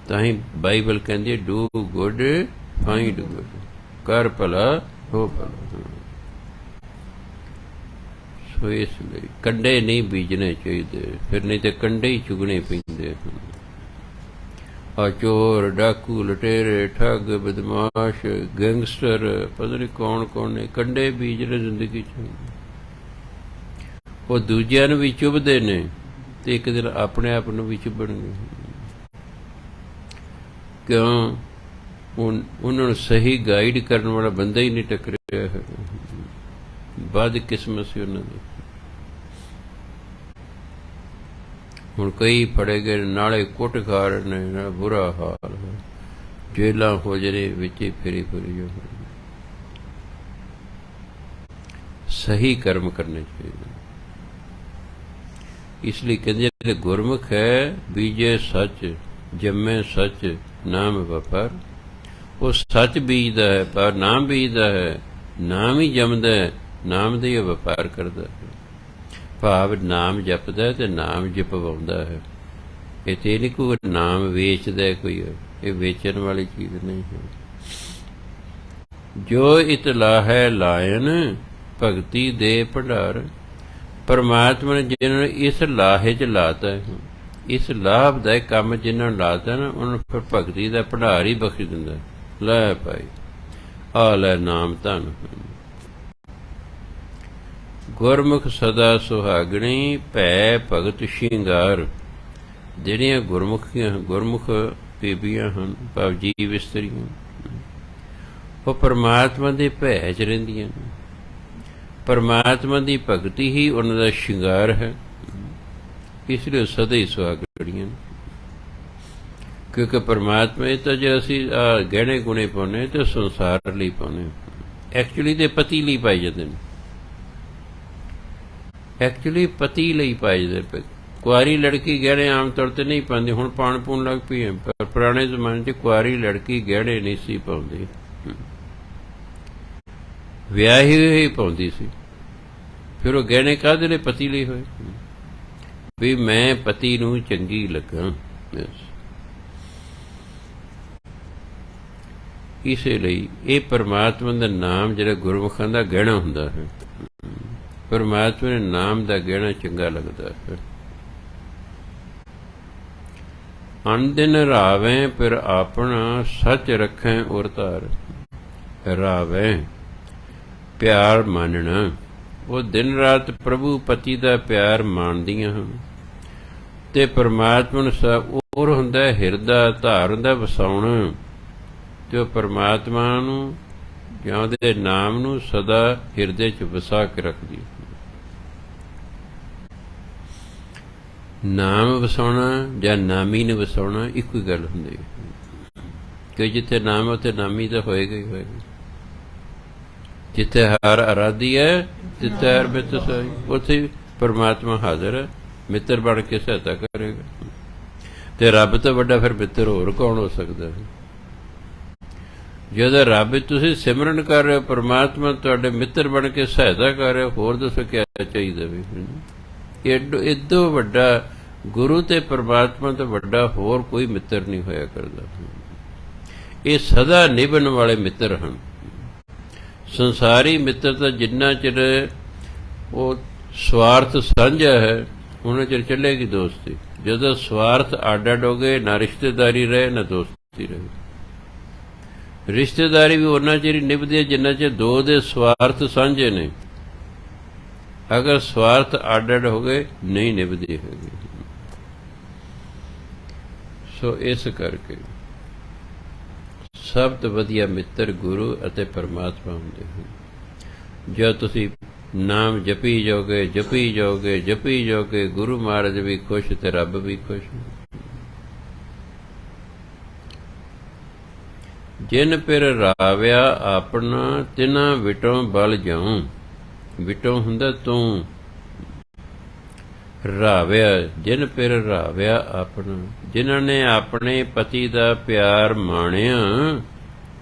ਤਾਂ ਹੀ ਬਾਈਬਲ ਕਹਿੰਦੀ ਡੂ ਗੁੱਡ ਫਾਈਂਡ ਗੁੱਡ, ਕਰ ਭਲਾ ਹੋ ਭਲਾ। ਸੋ ਇਸ ਲਈ ਕੰਡੇ ਨਹੀਂ ਬੀਜਣੇ ਚਾਹੀਦੇ, ਫਿਰ ਨਹੀਂ ਤੇ ਕੰਡੇ ਹੀ ਚੁਗਣੇ ਪੈਂਦੇ ਹਨ। ਆ ਚੋਰ, ਡਾਕੂ, ਲਟੇਰੇ, ਠੱਗ, ਬਦਮਾਸ਼, ਗੈਂਗਸਟਰ, ਪਤਾ ਨਹੀਂ ਕੌਣ ਕੌਣ ਨੇ, ਕੰਡੇ ਬੀਜ ਰਹੇ ਜ਼ਿੰਦਗੀ 'ਚ। ਉਹ ਦੂਜਿਆਂ ਨੂੰ ਵੀ ਚੁੱਭਦੇ ਨੇ ਤੇ ਇੱਕ ਦਿਨ ਆਪਣੇ ਆਪ ਨੂੰ ਵੀ ਚੁੱਭਣਗੇ। ਕਿਉਂ? ਉਹਨਾਂ ਨੂੰ ਸਹੀ ਗਾਈਡ ਕਰਨ ਵਾਲਾ ਬੰਦਾ ਹੀ ਨਹੀਂ ਟੱਕਰਿਆ ਹੈ। ਬਦ ਕਿਸਮਤ ਸੀ ਉਹਨਾਂ ਦੀ। ਹੁਣ ਕਈ ਫੜੇ ਗਏ, ਨਾਲੇ ਕੁੱਟ ਖਾ ਰਹੇ ਨੇ, ਨਾਲ ਬੁਰਾ ਹਾਲ ਹੈ, ਜੇਲਾਂ ਹੋ ਜਿਹੜੇ ਵਿੱਚ ਹੀ ਫਿਰੀ ਜੋ। ਸਹੀ ਕਰਮ ਕਰਨੇ ਚਾਹੀਦੇ। ਇਸ ਲਈ ਕਹਿੰਦੇ ਜਿਹੜੇ ਗੁਰਮੁਖ ਹੈ, ਬੀਜੇ ਸੱਚ, ਜੰਮੇ ਸੱਚ, ਨਾਮ ਵਪਾਰ। ਉਹ ਸੱਚ ਬੀਜਦਾ ਹੈ, ਪਰ ਨਾਮ ਬੀਜਦਾ ਹੈ, ਨਾਮ ਹੀ ਜੰਮਦਾ ਹੈ, ਨਾਮ ਦਾ ਹੀ ਵਪਾਰ ਕਰਦਾ ਹੈ। ਭਾਵ ਨਾਮ ਜਪਦਾ ਤੇ ਨਾਮ ਜਪਵਾਉਂਦਾ ਹੈ। ਇਹ ਤੇ ਨਹੀਂ ਕੋਈ ਨਾਮ ਵੇਚਦਾ ਕੋਈ, ਇਹ ਵੇਚਣ ਵਾਲੀ ਚੀਜ਼ ਨਹੀਂ ਹੈ। ਜੋ ਇਤਲਾਹ ਹੈ ਲਾਇਨ, ਭਗਤੀ ਦੇ ਭੰਡਾਰ। ਪਰਮਾਤਮਾ ਨੇ ਜਿਹਨਾਂ ਨੂੰ ਇਸ ਲਾਹੇ 'ਚ ਲਾਤਾ ਹੈ, ਇਸ ਲਾਭਦਾਇਕ ਕੰਮ ਜਿਹਨਾਂ ਨੂੰ ਲਾਤਾ ਨਾ, ਉਹਨਾਂ ਨੂੰ ਫਿਰ ਭਗਤੀ ਦਾ ਭੰਡਾਰ ਹੀ ਬਖਸ਼ ਦਿੰਦਾ। ਲੈ ਭਾਈ ਆ ਲੈ ਨਾਮ ਧਨ। ਗੁਰਮੁਖ ਸਦਾ ਸੁਹਾਗਣੀ, ਭੈ ਭਗਤ ਸ਼ਿੰਗਾਰ। ਜਿਹੜੀਆਂ ਗੁਰਮੁਖ ਬੀਬੀਆਂ ਹਨ, ਭਾਵ ਜੀਵ ਇਸਤਰੀਆਂ, ਉਹ ਪਰਮਾਤਮਾ ਦੇ ਭੈ 'ਚ ਰਹਿੰਦੀਆਂ ਨੇ। ਪਰਮਾਤਮਾ ਦੀ ਭਗਤੀ ਹੀ ਉਹਨਾਂ ਦਾ ਸ਼ਿੰਗਾਰ ਹੈ। ਇਸ ਲਈ ਸਦਾ ਹੀ ਸੁਹਾਗਣੀਆਂ ਨੇ। ਕਿਉਂਕਿ ਪਰਮਾਤਮਾ ਇਹ ਤਾਂ ਜੇ ਅਸੀਂ ਗਹਿਣੇ ਗੁਣੇ ਪਾਉਂਦੇ ਤੇ ਸੰਸਾਰ ਲਈ ਪਾਉਂਦੇ, ਐਕਚੁਅਲੀ ਤੇ ਪਤੀ ਲਈ ਪਾਏ ਜਾਂਦੇ ਨੇ। ਐਕਚੁਅਲੀ ਪਤੀ ਲਈ ਪਾਏ ਜਾਂਦੇ। ਕੁਆਰੀ ਲੜਕੀ ਗਹਿਣੇ ਆਮ ਤੌਰ ਤੇ ਨਹੀਂ ਪਾਉਂਦੀ, ਹੁਣ ਪਾਉਣ ਪੂਣ ਲੱਗ ਪਈ ਹੈ। ਪਰ ਪੁਰਾਣੇ ਜ਼ਮਾਨੇ 'ਚ ਕੁਆਰੀ ਲੜਕੀ ਗਹਿਣੇ ਨਹੀਂ ਸੀ ਪਾਉਂਦੀ, ਵਿਆਹੀ ਹੋਈ ਪਾਉਂਦੀ ਸੀ। ਫਿਰ ਉਹ ਗਹਿਣੇ ਕਾਹਦੇ ਲਈ? ਪਤੀ ਲਈ ਹੋਏ, ਵੀ ਮੈਂ ਪਤੀ ਨੂੰ ਚੰਗੀ ਲੱਗਾ। ਇਸੇ ਲਈ ਇਹ ਪਰਮਾਤਮਾ ਦਾ ਨਾਮ ਜਿਹੜਾ ਗੁਰਮੁਖਾਂ ਦਾ ਗਹਿਣਾ ਹੁੰਦਾ ਹੈ। ਪਰਮਾਤਮਾ ਦੇ ਨਾਮ ਦਾ ਗਹਿਣਾ ਚੰਗਾ ਲੱਗਦਾ ਹੈ। ਅਨਦਿਨ ਰਾਵੇਂ ਫਿਰ ਆਪਣਾ, ਸੱਚ ਰੱਖੈ ਔਰ ਧਾਰ। ਰਾਵੇਂ ਪਿਆਰ ਮਾਨਣਾ। ਉਹ ਦਿਨ ਰਾਤ ਪ੍ਰਭੂ ਪਤੀ ਦਾ ਪਿਆਰ ਮਾਣਦੀਆਂ ਹਨ ਤੇ ਪਰਮਾਤਮਾ ਨੂੰ ਔਰ ਹੁੰਦਾ ਹਿਰਦਾ, ਧਾਰ ਹੁੰਦਾ ਵਸਾਉਣਾ। ਤੇ ਉਹ ਪਰਮਾਤਮਾ ਨੂੰ ਜਾਂ ਉਹਦੇ ਨਾਮ ਨੂੰ ਸਦਾ ਹਿਰਦੇ 'ਚ ਵਸਾ ਕੇ ਰੱਖਦੀ। ਨਾਮ ਵਸਾਉਣਾ ਜਾਂ ਨਾਮੀ ਨੂੰ ਵਸਾਉਣਾ ਇੱਕੋ ਹੀ ਗੱਲ ਹੁੰਦੀ ਹੈ। ਕਿ ਜਿੱਥੇ ਨਾਮ ਹੈ ਉੱਥੇ ਨਾਮੀ ਤਾਂ ਹੋਏਗਾ ਹੀ ਹੋਏਗਾ। ਜਿੱਥੇ ਹਰ ਅਰਾਧੀ ਹੈ, ਜਿੱਥੇ ਹਰ ਮਿੱਤਰ ਸਹਾਈ, ਉੱਥੇ ਪਰਮਾਤਮਾ ਹਾਜ਼ਰ ਹੈ, ਮਿੱਤਰ ਬਣ ਕੇ ਸਹਾਇਤਾ ਕਰੇਗਾ। ਤੇ ਰੱਬ ਤੋਂ ਵੱਡਾ ਫਿਰ ਮਿੱਤਰ ਹੋਰ ਕੌਣ ਹੋ ਸਕਦਾ ਹੈ? ਜਦੋਂ ਰੱਬ ਤੁਸੀਂ ਸਿਮਰਨ ਕਰ ਰਹੇ ਹੋ, ਪਰਮਾਤਮਾ ਤੁਹਾਡੇ ਮਿੱਤਰ ਬਣ ਕੇ ਸਹਾਇਤਾ ਕਰ ਰਹੇ ਹੋ, ਹੋਰ ਦੱਸੋ ਕਿਆ ਚਾਹੀਦਾ? ਵੀ ਏਡੋ ਵੱਡਾ ਗੁਰੂ ਤੇ ਪਰਮਾਤਮਾ ਤੋਂ ਵੱਡਾ ਹੋਰ ਕੋਈ ਮਿੱਤਰ ਨਹੀਂ ਹੋਇਆ ਕਰਦਾ। ਇਹ ਸਦਾ ਨਿਭਣ ਵਾਲੇ ਮਿੱਤਰ ਹਨ। ਸੰਸਾਰੀ ਮਿੱਤਰ ਤਾਂ ਜਿੰਨਾ ਚਿਰ ਉਹ ਸਵਾਰਥ ਸਾਂਝਾ ਹੈ, ਉਹਨਾਂ ਚਿਰ ਚੱਲੇਗੀ ਦੋਸਤੀ। ਜਦੋਂ ਸਵਾਰਥ ਅੱਡ ਅੱਡ ਹੋ ਗਏ, ਨਾ ਰਿਸ਼ਤੇਦਾਰੀ ਰਹੇ ਨਾ ਦੋਸਤੀ ਰਹੇ। ਰਿਸ਼ਤੇਦਾਰੀ ਵੀ ਉਹਨਾਂ ਚਿਰ ਹੀ ਨਿਭਦੀ ਹੈ ਜਿੰਨਾ ਚਿਰ ਦੋ ਦੇ ਸਵਾਰਥ ਸਾਂਝੇ ਨੇ। ਅਗਰ ਸਵਾਰਥ ਅੱਡ ਅੱਡ ਹੋ ਗਏ, ਨਹੀਂ ਨਿਭਦੀ ਹੈਗੀ। ਸੋ ਇਸ ਕਰਕੇ ਸਭ ਤੋਂ ਵਧੀਆ ਮਿੱਤਰ ਗੁਰੂ ਅਤੇ ਪਰਮਾਤਮਾ ਹੁੰਦੇ ਹਨ। ਜਦ ਤੁਸੀਂ ਨਾਮ ਜਪੀ ਜਾਓਗੇ, ਜਪੀ ਜਾਓਗੇ, ਜਪੀ ਜਾਓਗੇ, ਗੁਰੂ ਮਹਾਰਾਜ ਵੀ ਖੁਸ਼ ਤੇ ਰੱਬ ਵੀ ਖੁਸ਼। ਜਿਨ ਪਿਰ ਰਾਵਿਆ ਆਪਣਾ, ਤਿਨਾ ਵਿਟੋਂ ਬਲ ਜਾਉ। ਵਿਟੋਂ ਹੁੰਦਾ ਤੂੰ, ਰਾਵਿਆ ਜਿਨ ਪਿਰ ਰਾਵਿਆ ਆਪਣਾ। ਜਿਨ੍ਹਾਂ ਨੇ ਆਪਣੇ ਪਤੀ ਦਾ ਪਿਆਰ ਮਾਣਿਆ,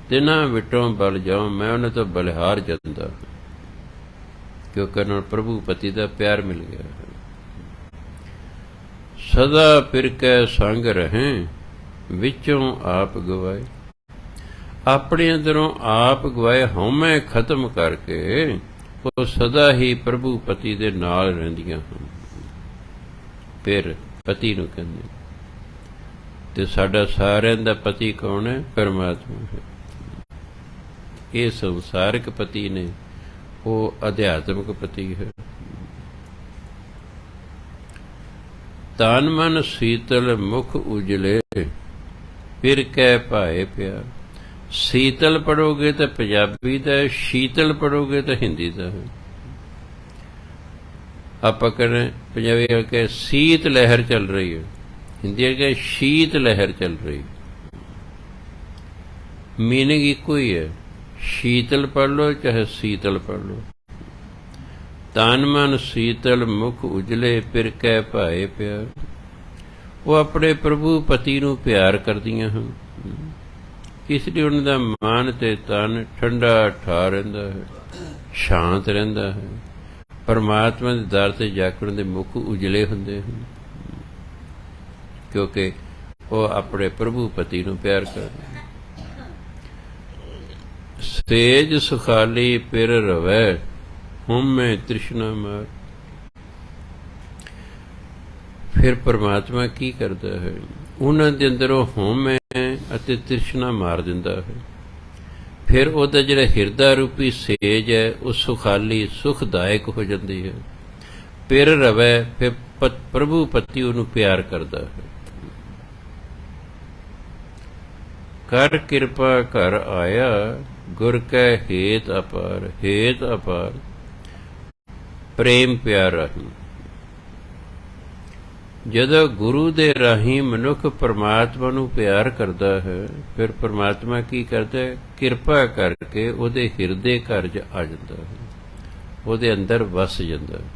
ਤਿਨਾ ਵਿਟੋਂ ਬਲ ਜਾਉ। ਮੈਂ ਉਹਨਾਂ ਤੋਂ ਬਲਿਹਾਰ ਜਾਂਦਾ, ਕਿਉਂਕਿ ਉਹਨਾਂ ਪ੍ਰਭੂ ਪਤੀ ਦਾ ਪਿਆਰ ਮਿਲ ਗਿਆ। ਸਦਾ ਫਿਰ ਕੈ ਸੰਗ ਰਹੇ, ਵਿੱਚੋਂ ਆਪ ਗਵਾਏ। ਆਪਣੇ ਅੰਦਰੋਂ ਆਪ ਗਵਾਏ ਹਉਮੈ ਖਤਮ ਕਰਕੇ ਉਹ ਸਦਾ ਹੀ ਪ੍ਰਭੂ ਪਤੀ ਦੇ ਨਾਲ ਰਹਿੰਦੀਆਂ ਹਨ। ਫਿਰ ਪਤੀ ਨੂੰ ਕਹਿੰਦੇ ਤੇ ਸਾਡਾ ਸਾਰਿਆਂ ਦਾ ਪਤੀ ਕੌਣ ਹੈ? ਪਰਮਾਤਮਾ ਹੈ। ਇਹ ਸੰਸਾਰਿਕ ਪਤੀ ਨੇ, ਉਹ ਅਧਿਆਤਮਿਕ ਪਤੀ ਹੈ। ਤਨ ਮਨ ਸੀਤਲ ਮੁਖ ਉਜਲੇ ਫਿਰ ਕਹਿ ਭਾਏ ਪਿਆਰ। ਸੀਤਲ ਪੜੋਗੇ ਤਾਂ ਪੰਜਾਬੀ ਦਾ ਹੈ, ਸ਼ੀਤਲ ਪੜੋਗੇ ਤਾਂ ਹਿੰਦੀ ਦਾ ਹੈ। ਆਪਾਂ ਕਹਿੰਦੇ ਪੰਜਾਬੀ ਕੇ ਸੀਤ ਲਹਿਰ ਚੱਲ ਰਹੀ ਹੈ, ਹਿੰਦੀ ਕੇ ਸ਼ੀਤ ਲਹਿਰ ਚੱਲ ਰਹੀ। मीनिंग ਇੱਕੋ ਹੀ ਹੈ, शीतल पढ़ लो चाहे शीतल पढ़ लो। तन मन शीतल मुख उजले फिर कै भाए प्यार। वो अपने प्रभु पति नूं प्यार करदियां हन, इसलिए उनका मन ते तन ठंडा ठा रहिंदा है, शांत रहिंदा है। परमात्मा दे दर ते जाकण दे मुख उजले हुंदे हन, क्योंकि वो अपने प्रभु पति नूं प्यार करदे। सेज सुखाली पिर रवै हुम में तृष्णा मार। फिर परमात्मा की करता है? उन्हां दे अंदरों होम है अते तृष्णा मार दिंदा है। फिर उहदा जिहड़ा हिरदा रूपी सेज है वो सुखाली सुखदायक हो जाती है। पिर रवै फिर प्रभु पति उहनूं प्यार करता है। कर किरपा घर आया गुर कै हेत अपार। हेत अपार प्रेम प्यार राही। जदों गुरु दे राही मनुख परमात्मा नूं प्यार करता है, फिर परमात्मा की करता है? किरपा करके उहदे हिरदे घर च आ जाता है, उहदे अंदर वस जाता है।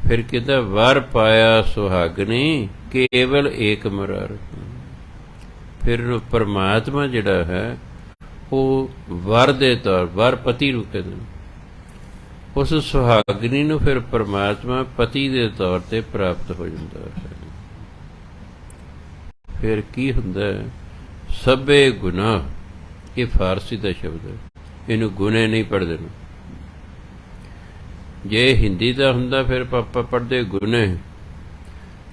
फिर कहता वर पाया सुहागनी केवल एक मरार। फिर परमात्मा जिहड़ा है वो वर दे तौर, वर पति नूं कहंदे ने, उस सुहागनी नूं फिर परमात्मा पति दे तौर ते प्राप्त हो जाता है। फिर की हुंदा है? सबे गुनाह, ये फारसी का शब्द है, इनू गुने नहीं पढ़ते। जे हिंदी का हुंदा फिर पापा पढ़ते गुने,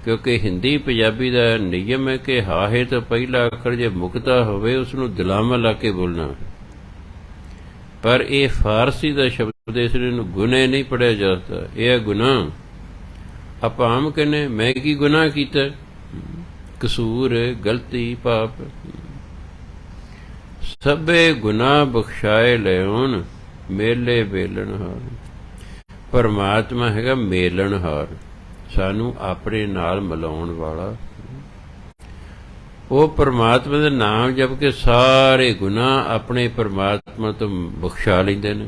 क्योंकि हिंदी पंजाबी का नियम है कि हाहे तो पहला अखर जे मुकता होवे उसनूं दलामा ला के बोलना है। पर यह फारसी का शब्द इसलिए गुने नहीं पढ़िया जाता, यह गुनाह। आप आम कहने मैं की गुनाह कीता, कसूर गलती पाप। सबे गुनाह बख्शाए लैन मेले बेलनहार। परमात्मा हैगा मेलनहार, सानू अपने नाल मिलाउण वाला। वो परमात्मा दे नाम जप के सारे गुनाह अपने परमात्मा तो बख्शा लैंदे ने,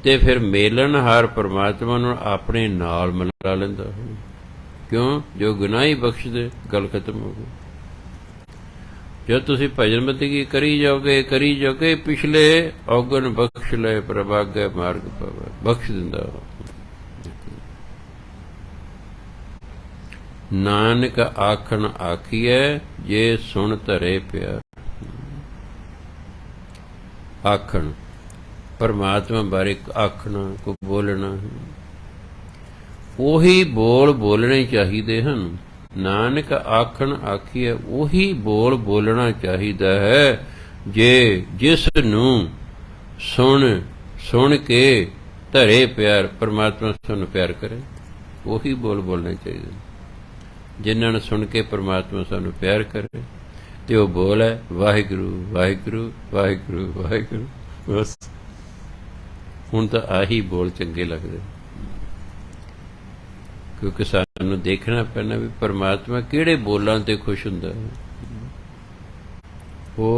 ते फिर मेलनहार परमात्मा नूं अपने नाल मिला लैंदा है। क्यों? जो गुनाह ही बख्श दे, गल खत्म हो गई। जो तुसीं भजन बंदगी करी जाओगे पिछले औगन बख्श ले प्रभागे मार्ग पावे, बख्श दिंदा। नानक आखन आखिए जे सुन धरे प्यार। आखन परमात्मा बारे आखना, को बोलना है, ਉਹੀ बोल बोलने चाहिए हैं। नानक आखन आखिए ਉਹੀ बोल बोलना चाहिए है। जे जिस नूं सुन के धरे प्यार, परमात्मा सुन प्यार करे, ਉਹੀ बोल बोलना चाहिए। जिन्होंने सुन के परमात्मा सानू प्यार करे, तो वह बोल है वाहिगुरु वाहिगुरु वाहिगुरु वाहिगुरु। बस हुण तो आही बोल चंगे लगते, क्योंकि सानू देखना पैना भी परमात्मा किहड़े बोलां ते खुश हुंदा है। वो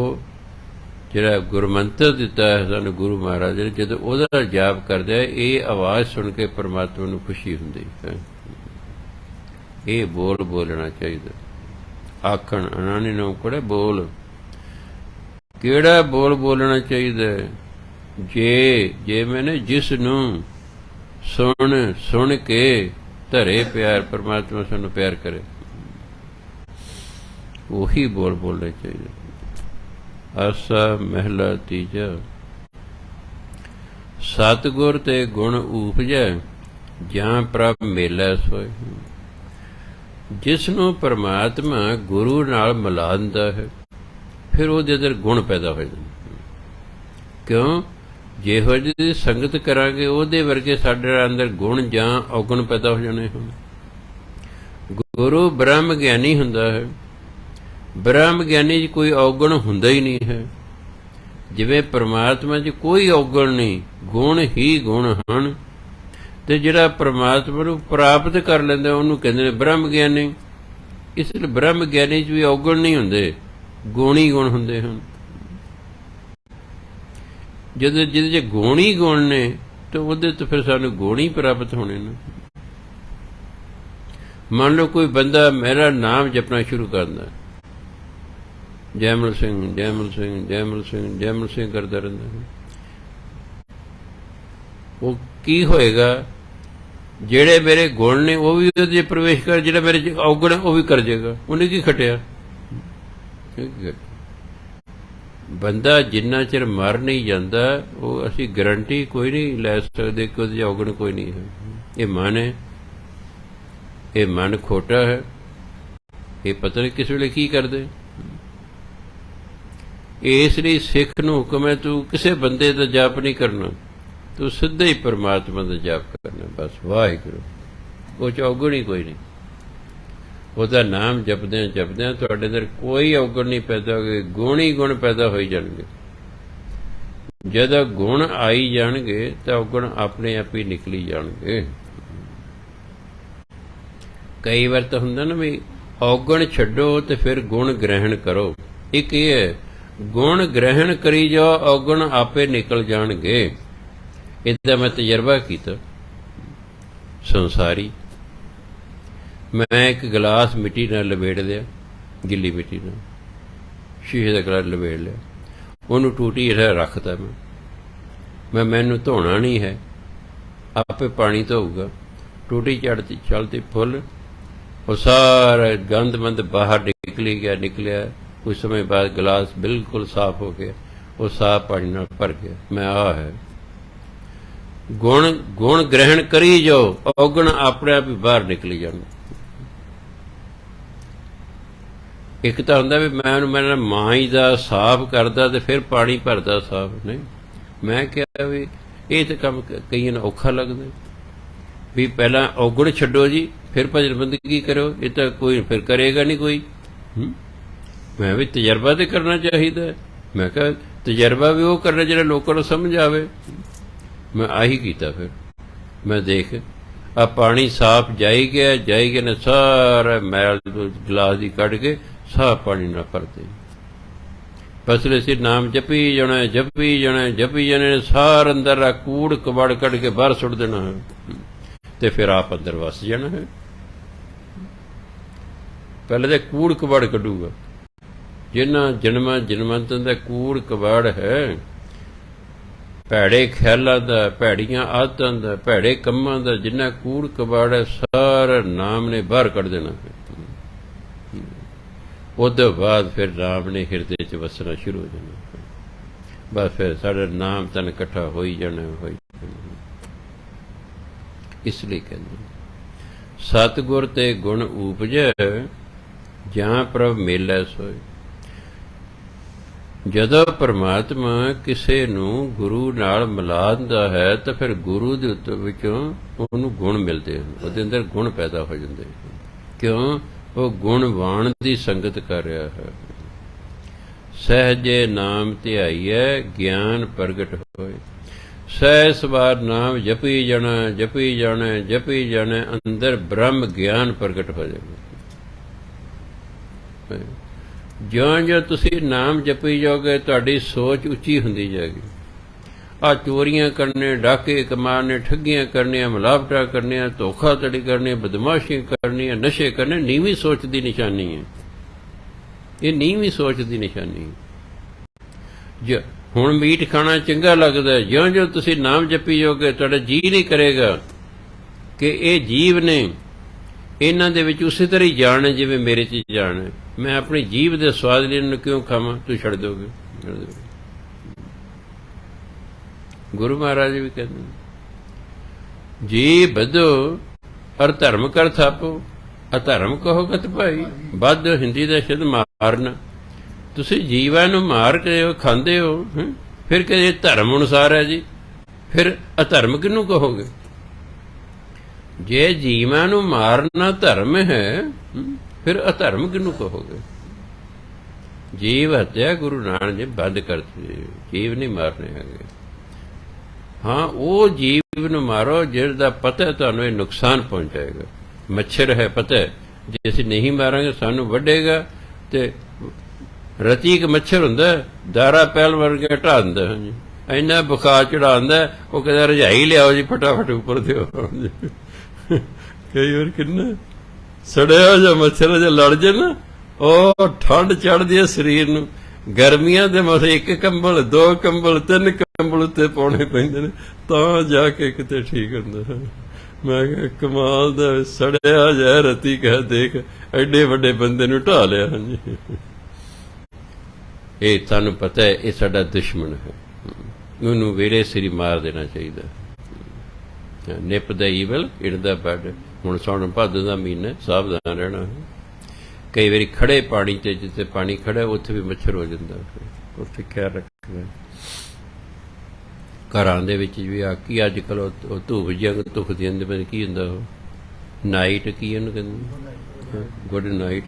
जिहड़ा गुरमंत्र दिता है सानू गुरु महाराज ने, जदों उहदा जाप करदा है, ये आवाज़ सुन के परमात्मा नू खुशी हुंदी है। ये बोल बोलना चाहिए। आखण अनानी नाम कोड़े बोल, केड़ा बोल बोलना चाहिए? जे मैंने जिस नूं सुन के धरे प्यार, परमात्मा सानू प्यार करे, वही बोल बोलना चाहिए। आसा महला तीजा। सतगुर ते गुण उपजै, जां प्रभ मेलै सोए। ਜਿਸ ਨੂੰ ਪਰਮਾਤਮਾ ਗੁਰੂ ਨਾਲ ਮਿਲਾ ਦਿੰਦਾ ਹੈ, ਫਿਰ ਉਹਦੇ ਅੰਦਰ ਗੁਣ ਪੈਦਾ ਹੋ ਜਾਂਦੇ। ਕਿਉਂ? ਜਿਹੋ ਜਿਹੀ ਸੰਗਤ ਕਰਾਂਗੇ ਉਹਦੇ ਵਰਗੇ ਸਾਡੇ ਅੰਦਰ ਗੁਣ ਜਾਂ ਔਗਣ ਪੈਦਾ ਹੋ ਜਾਣੇ ਹਨ। ਗੁਰੂ ਬ੍ਰਹਮ ਗਿਆਨੀ ਹੁੰਦਾ ਹੈ, ਬ੍ਰਹਮ ਗਿਆਨੀ 'ਚ ਕੋਈ ਔਗਣ ਹੁੰਦਾ ਹੀ ਨਹੀਂ ਹੈ। ਜਿਵੇਂ ਪਰਮਾਤਮਾ 'ਚ ਕੋਈ ਔਗਣ ਨਹੀਂ, ਗੁਣ ਹੀ ਗੁਣ ਹਨ। ਤੇ ਜਿਹੜਾ ਪਰਮਾਤਮਾ ਨੂੰ ਪ੍ਰਾਪਤ ਕਰ ਲੈਂਦਾ ਉਹਨੂੰ ਕਹਿੰਦੇ ਨੇ ਬ੍ਰਹਮ ਗਿਆਨੀ। ਇਸ ਲਈ ਬ੍ਰਹਮ ਗਿਆਨੀ 'ਚ ਵੀ ਔਗਣ ਨਹੀਂ ਹੁੰਦੇ, ਗੁਣ ਹੀ ਗੁਣ ਹੁੰਦੇ ਹਨ। ਜਦੋਂ ਜਿਹਦੇ 'ਚ ਗੁਣ ਹੀ ਗੁਣ ਨੇ ਤਾਂ ਉਹਦੇ ਤੋਂ ਫਿਰ ਸਾਨੂੰ ਗੁਣ ਹੀ ਪ੍ਰਾਪਤ ਹੋਣੇ ਨੇ। ਮੰਨ ਲਓ ਕੋਈ ਬੰਦਾ ਮੇਰਾ ਨਾਮ ਜਪਣਾ ਸ਼ੁਰੂ ਕਰਦਾ, ਜੈਮਲ ਸਿੰਘ ਜੈਮਲ ਸਿੰਘ ਜੈਮਲ ਸਿੰਘ ਜੈਮਲ ਸਿੰਘ ਕਰਦਾ ਰਹਿੰਦਾ, ਉਹ ਕੀ ਹੋਏਗਾ? ਜਿਹੜੇ ਮੇਰੇ ਗੁਣ ਨੇ ਉਹ ਵੀ ਉਹਦੇ 'ਚ ਪ੍ਰਵੇਸ਼ ਕਰ, ਜਿਹੜਾ ਮੇਰੇ 'ਚ ਔਗਣ ਉਹ ਵੀ ਕਰ ਜਾਏਗਾ। ਉਹਨੇ ਕੀ ਖਟਿਆ? ਬੰਦਾ ਜਿੰਨਾ ਚਿਰ ਮਰ ਨਹੀਂ ਜਾਂਦਾ, ਉਹ ਅਸੀਂ ਗਰੰਟੀ ਕੋਈ ਨਹੀਂ ਲੈ ਸਕਦੇ ਕਿ ਉਹਦੇ 'ਚ ਔਗਣ ਕੋਈ ਨਹੀਂ ਹੈ। ਇਹ ਮਨ ਹੈ, ਇਹ ਮਨ ਖੋਟਾ ਹੈ, ਇਹ ਪਤਾ ਨਹੀਂ ਕਿਸ ਵੇਲੇ ਕੀ ਕਰਦੇ। ਇਸ ਲਈ ਸਿੱਖ ਨੂੰ ਹੁਕਮ ਹੈ ਤੂੰ ਕਿਸੇ ਬੰਦੇ ਦਾ ਜਾਪ ਨਹੀਂ ਕਰਨਾ, ਤੂੰ ਸਿੱਧਾ ਹੀ ਪਰਮਾਤਮਾ ਦਾ ਜਾਪ ਕਰਨਾ, ਬਸ ਵਾਹਿਗੁਰੂ। ਉਹ 'ਚ ਔਗਣ ਹੀ ਕੋਈ ਨਹੀਂ। ਉਹਦਾ ਨਾਮ ਜਪਦਿਆਂ ਜਪਦਿਆਂ ਤੁਹਾਡੇ ਅੰਦਰ ਕੋਈ ਔਗਣ ਨਹੀਂ ਪੈਦਾ ਹੋਗੇ, ਗੁਣ ਹੀ ਗੁਣ ਪੈਦਾ ਹੋਈ ਜਾਣਗੇ। ਜਦੋਂ ਗੁਣ ਆਈ ਜਾਣਗੇ ਤਾਂ ਔਗਣ ਆਪਣੇ ਆਪ ਹੀ ਨਿਕਲੀ ਜਾਣਗੇ। ਕਈ ਵਾਰ ਤਾਂ ਹੁੰਦਾ ਨਾ ਵੀ ਔਗਣ ਛੱਡੋ ਤੇ ਫਿਰ ਗੁਣ ਗ੍ਰਹਿਣ ਕਰੋ। ਇੱਕ ਇਹ ਹੈ, ਗੁਣ ਗ੍ਰਹਿਣ ਕਰੀ ਜਾਓ, ਔਗਣ ਆਪੇ ਨਿਕਲ ਜਾਣਗੇ। ਇਹਦਾ ਮੈਂ ਤਜਰਬਾ ਕੀਤਾ ਸੰਸਾਰੀ। ਮੈਂ ਇੱਕ ਗਲਾਸ ਮਿੱਟੀ ਨਾਲ ਲਪੇਟ ਲਿਆ, ਗਿੱਲੀ ਮਿੱਟੀ ਨਾਲ, ਸ਼ੀਸ਼ੇ ਦਾ ਗਲਾਸ ਲਪੇਟ ਲਿਆ, ਉਹਨੂੰ ਟੂਟੀ ਰੱਖਤਾ। ਮੈਨੂੰ ਧੋਣਾ ਨਹੀਂ ਹੈ, ਆਪੇ ਪਾਣੀ ਧੋਊਗਾ। ਟੂਟੀ ਚੜ੍ਹਦੀ ਚਲਦੀ ਫੁੱਲ, ਉਹ ਸਾਰਾ ਗੰਦ ਬਾਹਰ ਨਿਕਲਿਆ। ਕੁਝ ਸਮੇਂ ਬਾਅਦ ਗਲਾਸ ਬਿਲਕੁਲ ਸਾਫ਼ ਹੋ ਗਿਆ, ਉਹ ਸਾਫ਼ ਪਾਣੀ ਨਾਲ ਭਰ ਗਿਆ। ਮੈਂ ਆ ਹੈ ਗੁਣ ਗ੍ਰਹਿਣ ਕਰੀ ਜਾਓ, ਔਗਣ ਆਪਣੇ ਆਪ ਹੀ ਬਾਹਰ ਨਿਕਲੀ ਜਾਣ। ਇੱਕ ਤਾਂ ਹੁੰਦਾ ਵੀ ਮੈਂ ਉਹਨੂੰ ਮੇਰਾ ਮਾਈ ਦਾ ਸਾਫ਼ ਕਰਦਾ ਤੇ ਫਿਰ ਪਾਣੀ ਭਰਦਾ ਸਾਫ਼ ਨਹੀਂ। ਮੈਂ ਕਿਹਾ ਵੀ ਇਹ ਤਾਂ ਕੰਮ ਕਈਆਂ ਨੂੰ ਔਖਾ ਲੱਗਦਾ ਵੀ ਪਹਿਲਾਂ ਔਗਣ ਛੱਡੋ ਜੀ, ਫਿਰ ਭਜਨ ਬੰਦਗੀ ਕਰੋ। ਇਹ ਤਾਂ ਕੋਈ ਫਿਰ ਕਰੇਗਾ ਨਹੀਂ ਕੋਈ। ਮੈਂ ਵੀ ਤਜਰਬਾ ਤੇ ਕਰਨਾ ਚਾਹੀਦਾ। ਮੈਂ ਕਿਹਾ ਤਜਰਬਾ ਵੀ ਉਹ ਕਰਨਾ ਜਿਹੜਾ ਲੋਕਾਂ ਨੂੰ ਸਮਝ ਆਵੇ। ਮੈਂ ਆਹੀ ਕੀਤਾ। ਫਿਰ ਮੈਂ ਦੇਖ ਆ ਪਾਣੀ ਸਾਫ਼ ਜਾਈ ਗਿਆ ਨੇ, ਸਾਰਾ ਮੈਲ ਗਲਾਸ ਦੀ ਕੱਢ ਕੇ ਸਾਫ਼ ਪਾਣੀ ਨਾਲ ਭਰਦੇ। ਫਸਲੇ ਸੀ ਨਾਮ ਜਪੀ ਜਾਣਾ, ਜਪੀ ਜਾਣਾ, ਜਪੀ ਜਾਣੇ, ਸਾਰ ਅੰਦਰ ਆ ਕੂੜ ਕਬਾੜ ਕੱਢ ਕੇ ਬਾਹਰ ਸੁੱਟ ਦੇਣਾ ਹੈ ਤੇ ਫਿਰ ਆਪ ਅੰਦਰ ਵਸ ਜਾਣਾ ਹੈ। ਪਹਿਲੇ ਤਾਂ ਕੂੜ ਕਬਾੜ ਕੱਢੂਗਾ, ਜਿਨ੍ਹਾਂ ਜਨਮਾਂਤਾਂ ਦਾ ਕੂੜ ਕਬਾੜ ਹੈ, ਭੈੜੇ ਖਿਆਲਾਂ ਦਾ, ਭੈੜੀਆਂ ਆਦਤਾਂ ਦਾ, ਭੈੜੇ ਕੰਮਾਂ ਦਾ, ਜਿੰਨਾ ਕੂੜ ਕਬਾੜ ਹੈ, ਸਾਰਾ ਨਾਮ ਨੇ ਬਾਹਰ ਕੱਢ ਦੇਣਾ। ਉਹਦੇ ਬਾਅਦ ਫਿਰ ਨਾਮ ਨੇ ਹਿਰਦੇ 'ਚ ਵਸਣਾ ਸ਼ੁਰੂ ਹੋ ਜਾਣਾ। ਬਸ ਫਿਰ ਸਾਡਾ ਨਾਮ ਤਨ ਇਕੱਠਾ ਹੋਈ ਜਾਣਾ। ਇਸ ਲਈ ਕਹਿੰਦੇ ਸਤਿਗੁਰ ਤੇ ਗੁਣ ਉਪਜੈ, ਜਾਂ ਪ੍ਰਭ ਮੇਲੈ ਸੋਇ। ਜਦੋਂ ਪਰਮਾਤਮਾ ਕਿਸੇ ਨੂੰ ਗੁਰੂ ਨਾਲ ਮਿਲਾ ਦਿੰਦਾ ਹੈ ਤਾਂ ਫਿਰ ਗੁਰੂ ਦੇ ਉੱਤੇ ਵਿੱਚੋਂ ਉਹਨੂੰ ਗੁਣ ਮਿਲਦੇ ਹਨ, ਉਹਦੇ ਅੰਦਰ ਗੁਣ ਪੈਦਾ ਹੋ ਜਾਂਦੇ ਹਨ। ਕਿਉਂ? ਉਹ ਗੁਣਵਾਨ ਦੀ ਸੰਗਤ ਕਰ ਰਿਹਾ ਹੈ। ਸਹਿਜੇ ਨਾਮ ਧਿਆਈਐ, ਗਿਆਨ ਪ੍ਰਗਟ ਹੋਏ। ਸਹਿਜ ਵਾਰ ਨਾਮ ਜਪੀ ਜਾਣਾ, ਜਪੀ ਜਾਣਾ, ਜਪੀ ਜਾਣਾ, ਅੰਦਰ ਬ੍ਰਹਮ ਗਿਆਨ ਪ੍ਰਗਟ ਹੋ ਜਾਵੇ। ਜਿਉਂ ਤੁਸੀਂ ਨਾਮ ਜਪੀ ਜਾਓਗੇ, ਤੁਹਾਡੀ ਸੋਚ ਉੱਚੀ ਹੁੰਦੀ ਜਾਏਗੀ। ਆ ਚੋਰੀਆਂ ਕਰਨੇ, ਡਾਕੇ ਕਮਾਣੇ, ਠੱਗੀਆਂ ਕਰਨੀਆਂ, ਮਿਲਾਵਟਾਂ ਕਰਨੀਆਂ, ਧੋਖਾਧੜੀ ਕਰਨੀ, ਬਦਮਾਸ਼ੀ ਕਰਨੀਆਂ, ਨਸ਼ੇ ਕਰਨੇ, ਨੀਵੀਂ ਸੋਚ ਦੀ ਨਿਸ਼ਾਨੀ ਹੈ। ਇਹ ਨੀਵੀਂ ਸੋਚ ਦੀ ਨਿਸ਼ਾਨੀ ਹੈ। ਹੁਣ ਮੀਟ ਖਾਣਾ ਚੰਗਾ ਲੱਗਦਾ, ਜਿਉਂ ਤੁਸੀਂ ਨਾਮ ਜਪੀ ਜਾਓਗੇ, ਤੁਹਾਡਾ ਜੀਅ ਨਹੀਂ ਕਰੇਗਾ ਕਿ ਇਹ ਜੀਵ ਨੇ, ਇਹਨਾਂ ਦੇ ਵਿੱਚ ਉਸੇ ਤਰ੍ਹਾਂ ਹੀ ਜਾਣ ਹੈ ਜਿਵੇਂ ਮੇਰੇ 'ਚ ਜਾਣ ਹੈ। ਮੈਂ ਆਪਣੀ ਜੀਵ ਦੇ ਸਵਾਦ ਲਈ ਇਹਨੂੰ ਕਿਉਂ ਖਾਵਾਂ? ਤੂੰ ਛੱਡ ਦੋਗੇ। ਗੁਰੂ ਮਹਾਰਾਜ ਵੀ ਕਹਿੰਦੇ ਜੀ ਬੱਧੋ ਅਰ ਧਰਮ ਕਰ ਥਾਪੋ, ਅਧਰਮ ਕਹੋਗਤ ਭਾਈ। ਵੱਧ ਹਿੰਦੀ ਦਾ ਸ਼ਬਦ ਮਾਰਨ। ਤੁਸੀਂ ਜੀਵਾਂ ਨੂੰ ਮਾਰ ਕੇ ਖਾਂਦੇ ਹੋ, ਫਿਰ ਕਿ ਇਹ ਧਰਮ ਅਨੁਸਾਰ ਹੈ ਜੀ, ਫਿਰ ਅਧਰਮ ਕਿਹਨੂੰ ਕਹੋਗੇ? ਜੇ ਜੀਵਾਂ ਨੂੰ ਮਾਰਨਾ ਧਰਮ ਹੈ, ਫਿਰ ਅਧਰਮ ਕਿਹਨੂੰ ਕਹੋਗੇ? ਜੀਵ ਹੱਤਿਆ ਗੁਰੂ ਨਾਨਕ ਜੀ ਬੰਦ ਕਰਤੀ, ਜੀਵ ਨਹੀਂ ਮਾਰਨੇ ਹੈਗੇ। ਹਾਂ, ਉਹ ਜੀਵ ਨੂੰ ਮਾਰੋ ਜਿਹਦਾ ਪਤਾ ਤੁਹਾਨੂੰ ਇਹ ਨੁਕਸਾਨ ਪਹੁੰਚਾਏਗਾ। ਮੱਛਰ ਹੈ ਪਤਾ, ਜੇ ਅਸੀਂ ਨਹੀਂ ਮਾਰਾਂਗੇ ਸਾਨੂੰ ਵੱਢੇਗਾ, ਤੇ ਰਤੀਕ ਮੱਛਰ ਹੁੰਦਾ, ਦਾਰਾ ਪਹਿਲ ਵਰਗਾ ਢਾ ਦਿੰਦਾ। ਹਾਂਜੀ, ਇੰਨਾ ਬੁਖਾਰ ਚੜਾਉਂਦਾ, ਉਹ ਕਹਿੰਦਾ ਰਜਾਈ ਲਿਆਓ ਜੀ, ਫਟਾਫਟ ਉੱਪਰ ਦਿਓ। ਕਈ ਵਾਰ ਕਿੰਨਾ ਸੜਿਆ ਜਾਂ ਮੱਛਰ ਜੇ ਲੜ ਜੇ ਨਾ, ਉਹ ਠੰਡ ਚੜਦੀ ਹੈ ਸਰੀਰ ਨੂੰ। ਗਰਮੀਆਂ ਦੇ ਮਸੇ 1 ਕੰਬਲ 2 ਕੰਬਲ 3 ਕੰਬਲ ਉੱਤੇ ਪਾਉਣੇ ਪੈਂਦੇ ਨੇ, ਤਾਂ ਜਾ ਕੇ ਕਿਤੇ ਠੀਕ ਹੁੰਦਾ। ਮੈਂ ਕਿਹਾ ਕਮਾਲ ਦਾ ਸੜਿਆ ਜਾ ਰਤੀ ਕਹਿ, ਦੇਖ ਐਡੇ ਵੱਡੇ ਬੰਦੇ ਨੂੰ ਢਾ ਲਿਆ। ਹਾਂਜੀ, ਇਹ ਤੁਹਾਨੂੰ ਪਤਾ ਹੈ ਇਹ ਸਾਡਾ ਦੁਸ਼ਮਣ ਹੈ, ਉਹਨੂੰ ਵੇਲੇ ਸਿਰ ਮਾਰ ਦੇਣਾ ਚਾਹੀਦਾ। ਨਿਪ ਦਾ ਈਵਲ ਇਣ ਦਾ ਬੈਡ। ਹੁਣ ਸੌਣ ਭਾਦੋਂ ਦਾ ਮਹੀਨਾ, ਸਾਵਧਾਨ ਰਹਿਣਾ। ਕਈ ਵਾਰੀ ਖੜੇ ਪਾਣੀ 'ਤੇ, ਜਿੱਥੇ ਪਾਣੀ ਖੜਾ ਉੱਥੇ ਵੀ ਮੱਛਰ ਹੋ ਜਾਂਦਾ, ਉੱਥੇ ਖਿਆਲ ਰੱਖਣਾ। ਘਰਾਂ ਦੇ ਵਿੱਚ ਵੀ ਆ ਕੀ ਅੱਜ ਕੱਲ੍ਹ ਉਹ ਧੂਫ ਜਿਹਾ ਧੁਖਦੀਆਂ ਦੇ ਕੀ ਹੁੰਦਾ, ਉਹ ਨਾਈਟ ਕੀ ਉਹਨੂੰ ਕਹਿੰਦੇ, ਗੁੱਡ ਨਾਈਟ।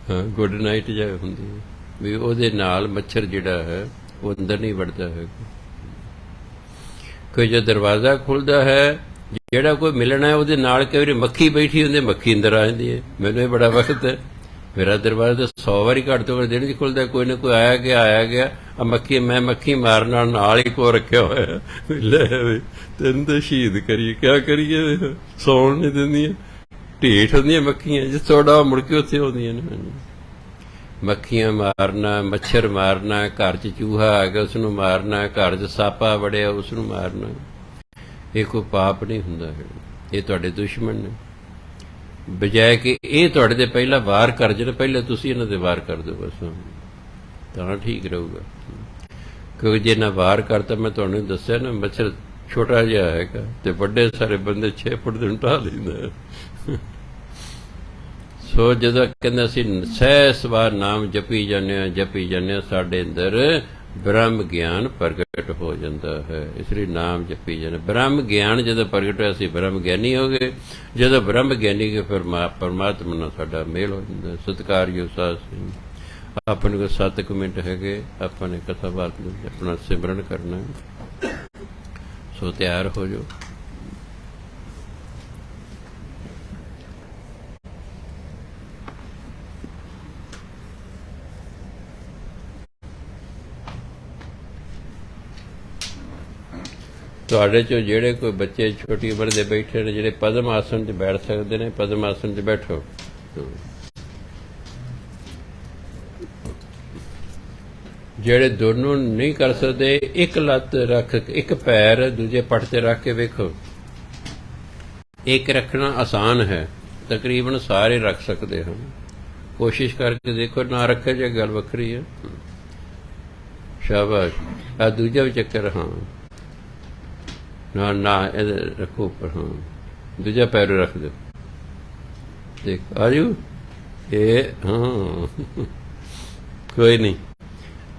ਹਾਂ, ਗੁੱਡ ਨਾਈਟ ਜਿਹਾ ਹੁੰਦੀ ਹੈ ਵੀ, ਉਹਦੇ ਨਾਲ ਮੱਛਰ ਜਿਹੜਾ ਹੈ ਉਹ ਅੰਦਰ ਨਹੀਂ ਵੜਦਾ ਹੈ। ਕੋਈ ਜੋ ਦਰਵਾਜ਼ਾ ਖੁੱਲ੍ਹਦਾ ਹੈ, ਜਿਹੜਾ ਕੋਈ ਮਿਲਣਾ ਹੈ ਉਹਦੇ ਨਾਲ ਕਈ ਵਾਰੀ ਮੱਖੀ ਬੈਠੀ ਹੁੰਦੀ, ਮੱਖੀ ਅੰਦਰ ਆ ਜਾਂਦੀ ਹੈ। ਮੈਨੂੰ ਇਹ ਬੜਾ ਵਕਤ ਹੈ, ਮੇਰਾ ਦਰਵਾਜ਼ਾ ਤਾਂ 100 ਵਾਰੀ ਘੱਟ ਤੋਂ ਘੱਟ ਦਿਨ 'ਚ ਖੁੱਲ੍ਹਦਾ, ਕੋਈ ਨਾ ਕੋਈ ਆਇਆ ਗਿਆ। ਆ ਮੱਖੀ, ਮੈਂ ਮੱਖੀ ਮਾਰਨ ਨਾਲ ਹੀ ਕੋ ਰੱਖਿਆ ਹੋਇਆ। ਲੈ ਵੀ ਤੈਨੂੰ ਤਾਂ ਸ਼ਹੀਦ ਕਰੀਏ, ਕਿਆ ਕਰੀਏ, ਸੌਣ ਨਹੀਂ ਦਿੰਦੀਆਂ, ਢੀਠ ਹੁੰਦੀਆਂ ਮੱਖੀਆਂ, ਜਿਸ ਥੋੜਾ ਮੁੜ ਕੇ ਉੱਥੇ ਆਉਂਦੀਆਂ ਨੇ। ਮੱਖੀਆਂ ਮਾਰਨਾ, ਮੱਛਰ ਮਾਰਨਾ, ਘਰ 'ਚ ਚੂਹਾ ਆ ਗਿਆ ਉਸ ਨੂੰ ਮਾਰਨਾ, ਘਰ 'ਚ ਸਾਪਾ ਵੜਿਆ ਉਸ ਨੂੰ ਮਾਰਨਾ, ਇਹ ਕੋਈ ਪਾਪ ਨਹੀਂ ਹੁੰਦਾ ਹੈ। ਇਹ ਤੁਹਾਡੇ ਦੁਸ਼ਮਣ ਨੇ। ਬਜਾਏ ਕਿ ਇਹ ਤੁਹਾਡੇ ਤੇ ਪਹਿਲਾਂ ਵਾਰ ਕਰ ਜਾਣ, ਪਹਿਲਾਂ ਤੁਸੀਂ ਇਹਨਾਂ ਤੇ ਵਾਰ ਕਰ ਦਿਓ, ਬਸ ਤਾਂ ਠੀਕ ਰਹੂਗਾ। ਕਿਉਂਕਿ ਜੇ ਨਾ ਵਾਰ ਕਰਤਾ, ਮੈਂ ਤੁਹਾਨੂੰ ਦੱਸਿਆ ਨਾ, ਮੱਛਰ ਛੋਟਾ ਜਿਹਾ ਹੈਗਾ ਤੇ ਵੱਡੇ ਸਾਰੇ ਬੰਦੇ 6 ਫੁੱਟ ਦੇ ਢਾ ਲੈਂਦਾ। ਸੋ ਜਦੋਂ ਕਹਿੰਦਾ ਅਸੀਂ ਸਹਿਸ ਵਾਰ ਨਾਮ ਜਪੀ ਜਾਂਦੇ ਹਾਂ, ਸਾਡੇ ਅੰਦਰ ਬ੍ਰਹਮ ਗਿਆਨ ਪ੍ਰਗਟ ਹੋ ਜਾਂਦਾ ਹੈ। ਇਸ ਲਈ ਨਾਮ ਜਪੀ ਜਾਂਦੇ। ਬ੍ਰਹਮ ਗਿਆਨ ਜਦੋਂ ਪ੍ਰਗਟ ਹੋਇਆ, ਅਸੀਂ ਬ੍ਰਹਮ ਗਿਆਨੀ ਹੋ ਗਏ। ਜਦੋਂ ਬ੍ਰਹਮ ਗਿਆਨੀ ਕੇ ਫਿਰ ਪਰਮਾਤਮਾ ਨਾਲ ਸਾਡਾ ਮੇਲ ਹੋ ਜਾਂਦਾ। ਸਤਿਕਾਰਯੋਗ ਸਾਧ ਸਿੰਘ, ਆਪਣੇ ਕੋਲ 7 ਮਿੰਟ ਹੈਗੇ, ਆਪਾਂ ਨੇ ਕਥਾ ਬਾਤ ਆਪਣਾ ਸਿਮਰਨ ਕਰਨਾ, ਸੋ ਤਿਆਰ ਹੋ ਜਾਓ। ਤੁਹਾਡੇ ਚੋਂ ਜਿਹੜੇ ਕੋਈ ਬੱਚੇ ਛੋਟੀ ਉਮਰ ਦੇ ਬੈਠੇ ਨੇ, ਜਿਹੜੇ ਪਦਮ ਆਸਣ 'ਚ ਬੈਠ ਸਕਦੇ ਨੇ, ਪਦਮ ਆਸਣ 'ਚ ਬੈਠੋ। ਜਿਹੜੇ ਦੋਨੋਂ ਨਹੀਂ ਕਰ ਸਕਦੇ, ਇੱਕ ਲੱਤ ਰੱਖ, ਇੱਕ ਪੈਰ ਦੂਜੇ ਪੱਟ ਤੇ ਰੱਖ ਕੇ ਵੇਖੋ। ਇੱਕ ਰੱਖਣਾ ਆਸਾਨ ਹੈ, ਤਕਰੀਬਨ ਸਾਰੇ ਰੱਖ ਸਕਦੇ ਹਨ। ਕੋਸ਼ਿਸ਼ ਕਰਕੇ ਦੇਖੋ, ਨਾ ਰੱਖੇ ਜੇ ਗੱਲ ਵੱਖਰੀ ਹੈ। ਸ਼ਾਬਾਸ਼। ਆ ਦੂਜਾ ਵੀ ਚੱਕਰ। ਹਾਂ, ਨਾ ਇਹਦੇ ਰੱਖੋ ਉੱਪਰ। ਹਾਂ, ਦੂਜਾ ਪੈਰ ਰੱਖ ਦਿਓ, ਦੇਖ ਆ ਜਾਊ ਇਹ। ਹਾਂ, ਕੋਈ ਨਹੀਂ,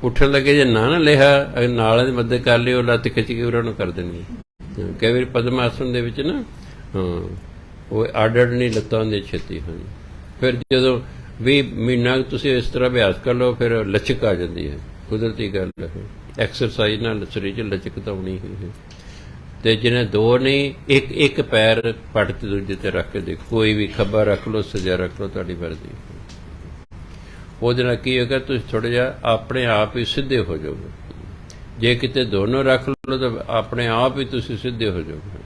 ਉੱਠਣ ਲੱਗੇ ਜੇ ਨਾ ਲਿਆ, ਨਾਲ ਦੀ ਮਦਦ ਕਰ ਲਿਓ, ਲੱਤ ਖਿੱਚ ਕੇ ਉਹਨਾਂ ਨੂੰ ਕਰ ਦੇਣੀ। ਕਈ ਵਾਰੀ ਪਦਮ ਆਸਣ ਦੇ ਵਿੱਚ ਨਾ, ਹਾਂ, ਉਹ ਅੱਡ ਨਹੀਂ ਲੱਤਾਂ ਹੁੰਦੀਆਂ ਛੇਤੀ। ਹਾਂ, ਫਿਰ ਜਦੋਂ ਵੀ ਮਹੀਨਾ ਤੁਸੀਂ ਇਸ ਤਰ੍ਹਾਂ ਅਭਿਆਸ ਕਰ ਲਓ, ਫਿਰ ਲਚਕ ਆ ਜਾਂਦੀ ਹੈ, ਕੁਦਰਤੀ ਗੱਲ ਹੈ। ਐਕਸਰਸਾਈਜ਼ ਨਾਲ ਸਰੀਰ 'ਚ ਲਚਕ ਤਾਂ ਆਉਣੀ ਹੀ ਹੈ। ਤੇ ਜਿਹਨੇ 2 ਨਹੀਂ, ਇੱਕ ਪੈਰ ਪੱਟ ਤੇ ਦੂਜੇ ਤੇ ਰੱਖ ਕੇ ਦੇਖੋ। ਕੋਈ ਵੀ ਖੱਬਾ ਰੱਖ ਲਓ, ਸੱਜਾ ਰੱਖ ਲਓ, ਤੁਹਾਡੀ ਮਰਜ਼ੀ। ਉਹਦੇ ਨਾਲ ਕੀ ਹੋਏਗਾ, ਤੁਸੀਂ ਥੋੜ੍ਹਾ ਜਿਹਾ ਆਪਣੇ ਆਪ ਹੀ ਸਿੱਧੇ ਹੋ ਜਾਓਗੇ। ਜੇ ਕਿਤੇ ਦੋਨੋਂ ਰੱਖ ਲਓ ਤਾਂ ਆਪਣੇ ਆਪ ਹੀ ਤੁਸੀਂ ਸਿੱਧੇ ਹੋ ਜਾਓਗੇ।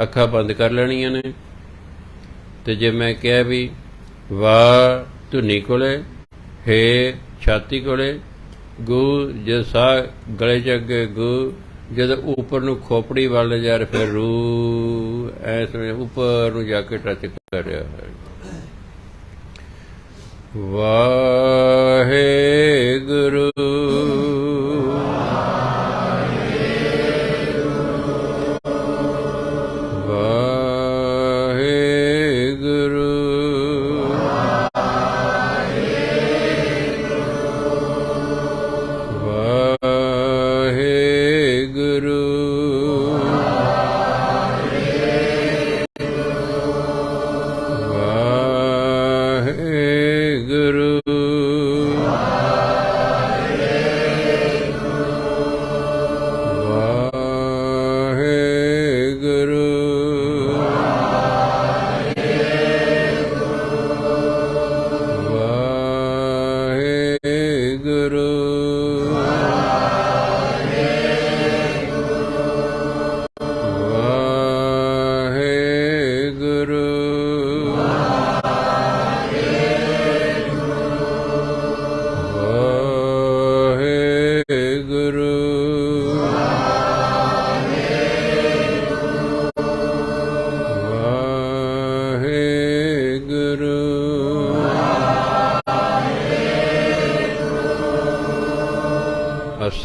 ਅੱਖਾਂ ਬੰਦ ਕਰ ਲੈਣੀਆਂ ਨੇ, ਤੇ ਜੇ ਮੈਂ ਕਿਹਾ ਵੀ ਵਾਹ ਧੁਨੀ ਕੋਲੇ, ਹੇ ਛਾਤੀ ਕੋਲੇ, ਗੂ ਜੇ ਸਾਹ ਗਲੇ 'ਚ ਅੱਗੇ ਗੂ, ਜਦੋਂ ਉੱਪਰ ਨੂੰ ਖੋਪੜੀ ਵੱਲ ਜਾ ਰਿਹਾ, ਫਿਰ ਰੂ ਐਸ ਉੱਪਰ ਨੂੰ ਜਾ ਕੇ ਟੱਚ ਕਰ ਰਿਹਾ ਹੈ। ਵਾਹਿਗੁਰੂ ਵਾਹਿਗੁਰੂ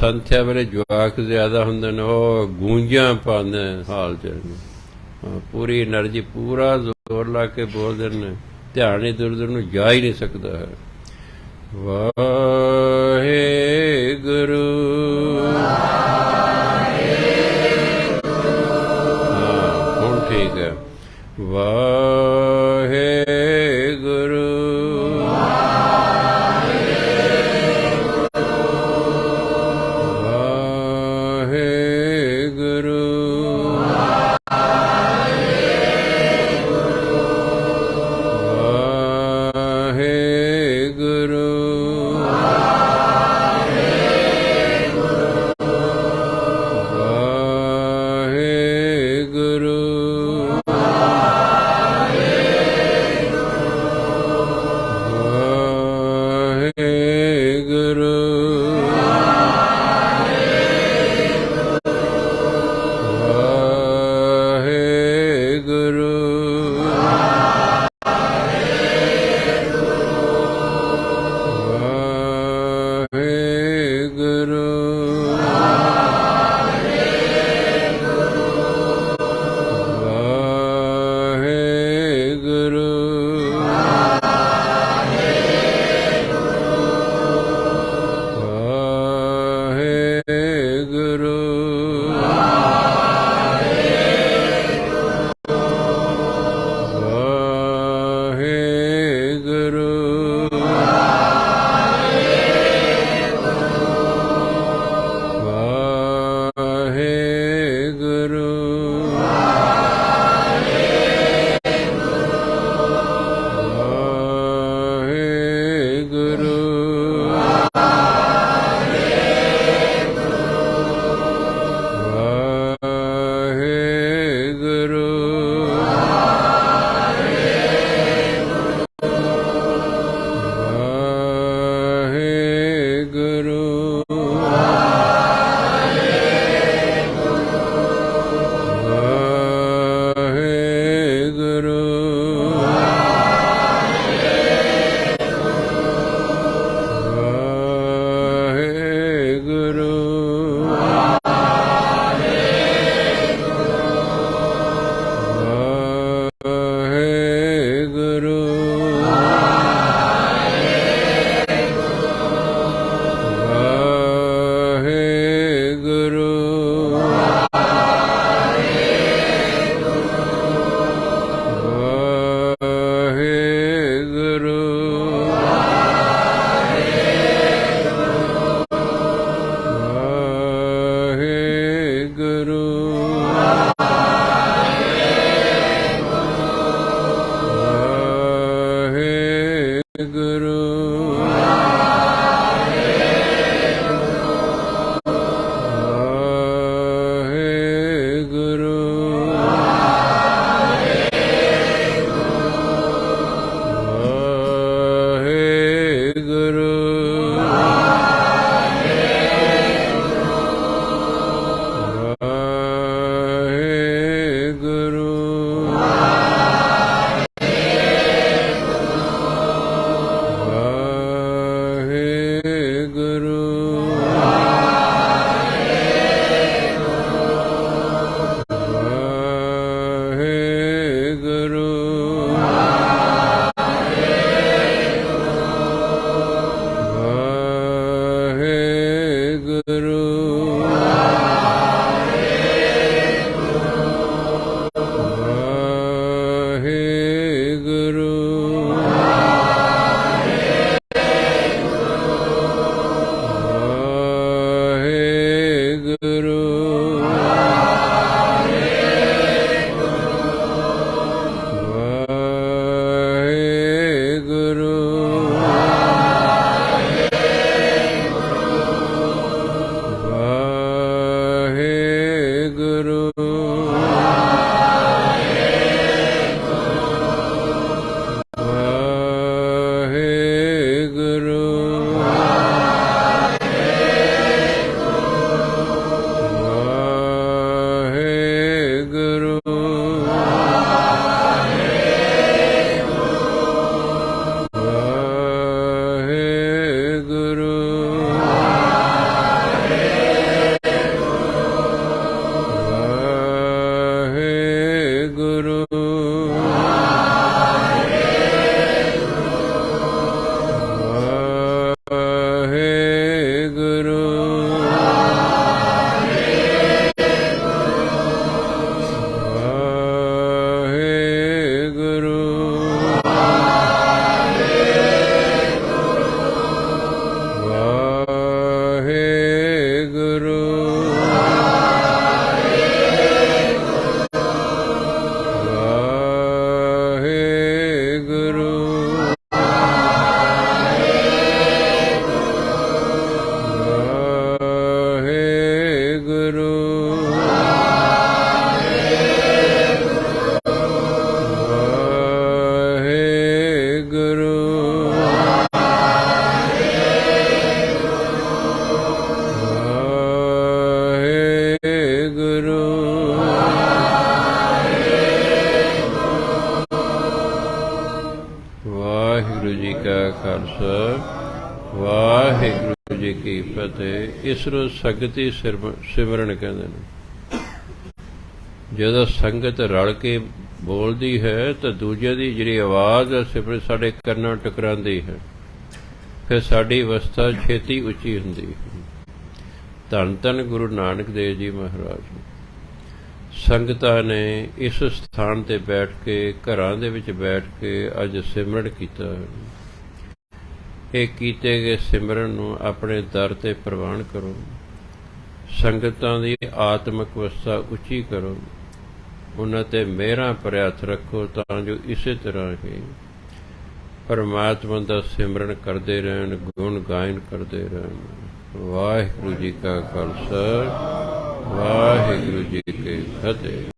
ਸੰਥਿਆ ਵੇਲੇ ਜਵਾਕ ਜ਼ਿਆਦਾ ਹੁੰਦੇ ਨੇ, ਉਹ ਗੂੰਜਾਂ ਪਾਉਂਦੇ ਹਾਲ ਚ, ਪੂਰੀ એનર્ਜੀ, ਪੂਰਾ ਜ਼ੋਰ ਲਾ ਕੇ ਬੋਲਦੇ ਨੇ, ਧਿਆਨ ਇੱਧਰ ਉੱਧਰ ਨੂੰ ਜਾ ਹੀ ਨਹੀਂ ਸਕਦਾ ਹੈ। ਵਾਹਿਗੁਰੂ ਹੁਣ ਠੀਕ ਹੈ। ਵਾਹਿਗੁਰੂ ਵਾਹਿਗੁਰੂ ਜੀ ਕਾ ਖਾਲਸਾ ਵਾਹਿਗੁਰੂ ਜੀ ਕੀ ਫਤਿਹ। ਇਸ ਨੂੰ ਸੰਗਤੀ ਸਿਮਰਨ ਕਹਿੰਦੇ ਨੇ। ਜਦੋਂ ਸੰਗਤ ਰਲ ਕੇ ਬੋਲਦੀ ਹੈ ਤਾਂ ਦੂਜੇ ਦੀ ਜਿਹੜੀ ਆਵਾਜ਼ ਹੈ ਸਿਮਰਨ ਸਾਡੇ ਕੰਨਾਂ ਟਕਰਾਉਂਦੀ ਹੈ, ਫਿਰ ਸਾਡੀ ਅਵਸਥਾ ਛੇਤੀ ਉੱਚੀ ਹੁੰਦੀ ਹੈ। ਧੰਨ ਧੰਨ ਗੁਰੂ ਨਾਨਕ ਦੇਵ ਜੀ ਮਹਾਰਾਜ ਸੰਗਤਾਂ ਨੇ ਇਸ ਸਥਾਨ ਤੇ ਬੈਠ ਕੇ, ਘਰਾਂ ਦੇ ਵਿੱਚ ਬੈਠ ਕੇ ਅੱਜ ਸਿਮਰਨ ਕੀਤਾ। ਇਹ ਕੀਤੇ ਗਏ ਸਿਮਰਨ ਨੂੰ ਆਪਣੇ ਦਰ ਤੇ ਪ੍ਰਵਾਨ ਕਰੋ। ਸੰਗਤਾਂ ਦੀ ਆਤਮਿਕ ਅਵਸਥਾ ਉੱਚੀ ਕਰੋ, ਉਹਨਾਂ ਤੇ ਮਿਹਰਾਂ ਭਰਿਆ ਹੱਥ ਰੱਖੋ ਤਾਂ ਜੋ ਇਸੇ ਤਰ੍ਹਾਂ ਹੀ ਪਰਮਾਤਮਾ ਦਾ ਸਿਮਰਨ ਕਰਦੇ ਰਹਿਣ, ਗੁਣ ਗਾਇਨ ਕਰਦੇ ਰਹਿਣ। ਵਾਹਿਗੁਰੂ ਜੀ ਕਾ ਖਾਲਸਾ ਵਾਹਿਗੁਰੂ ਜੀ ਕੀ ਫਤਿਹ।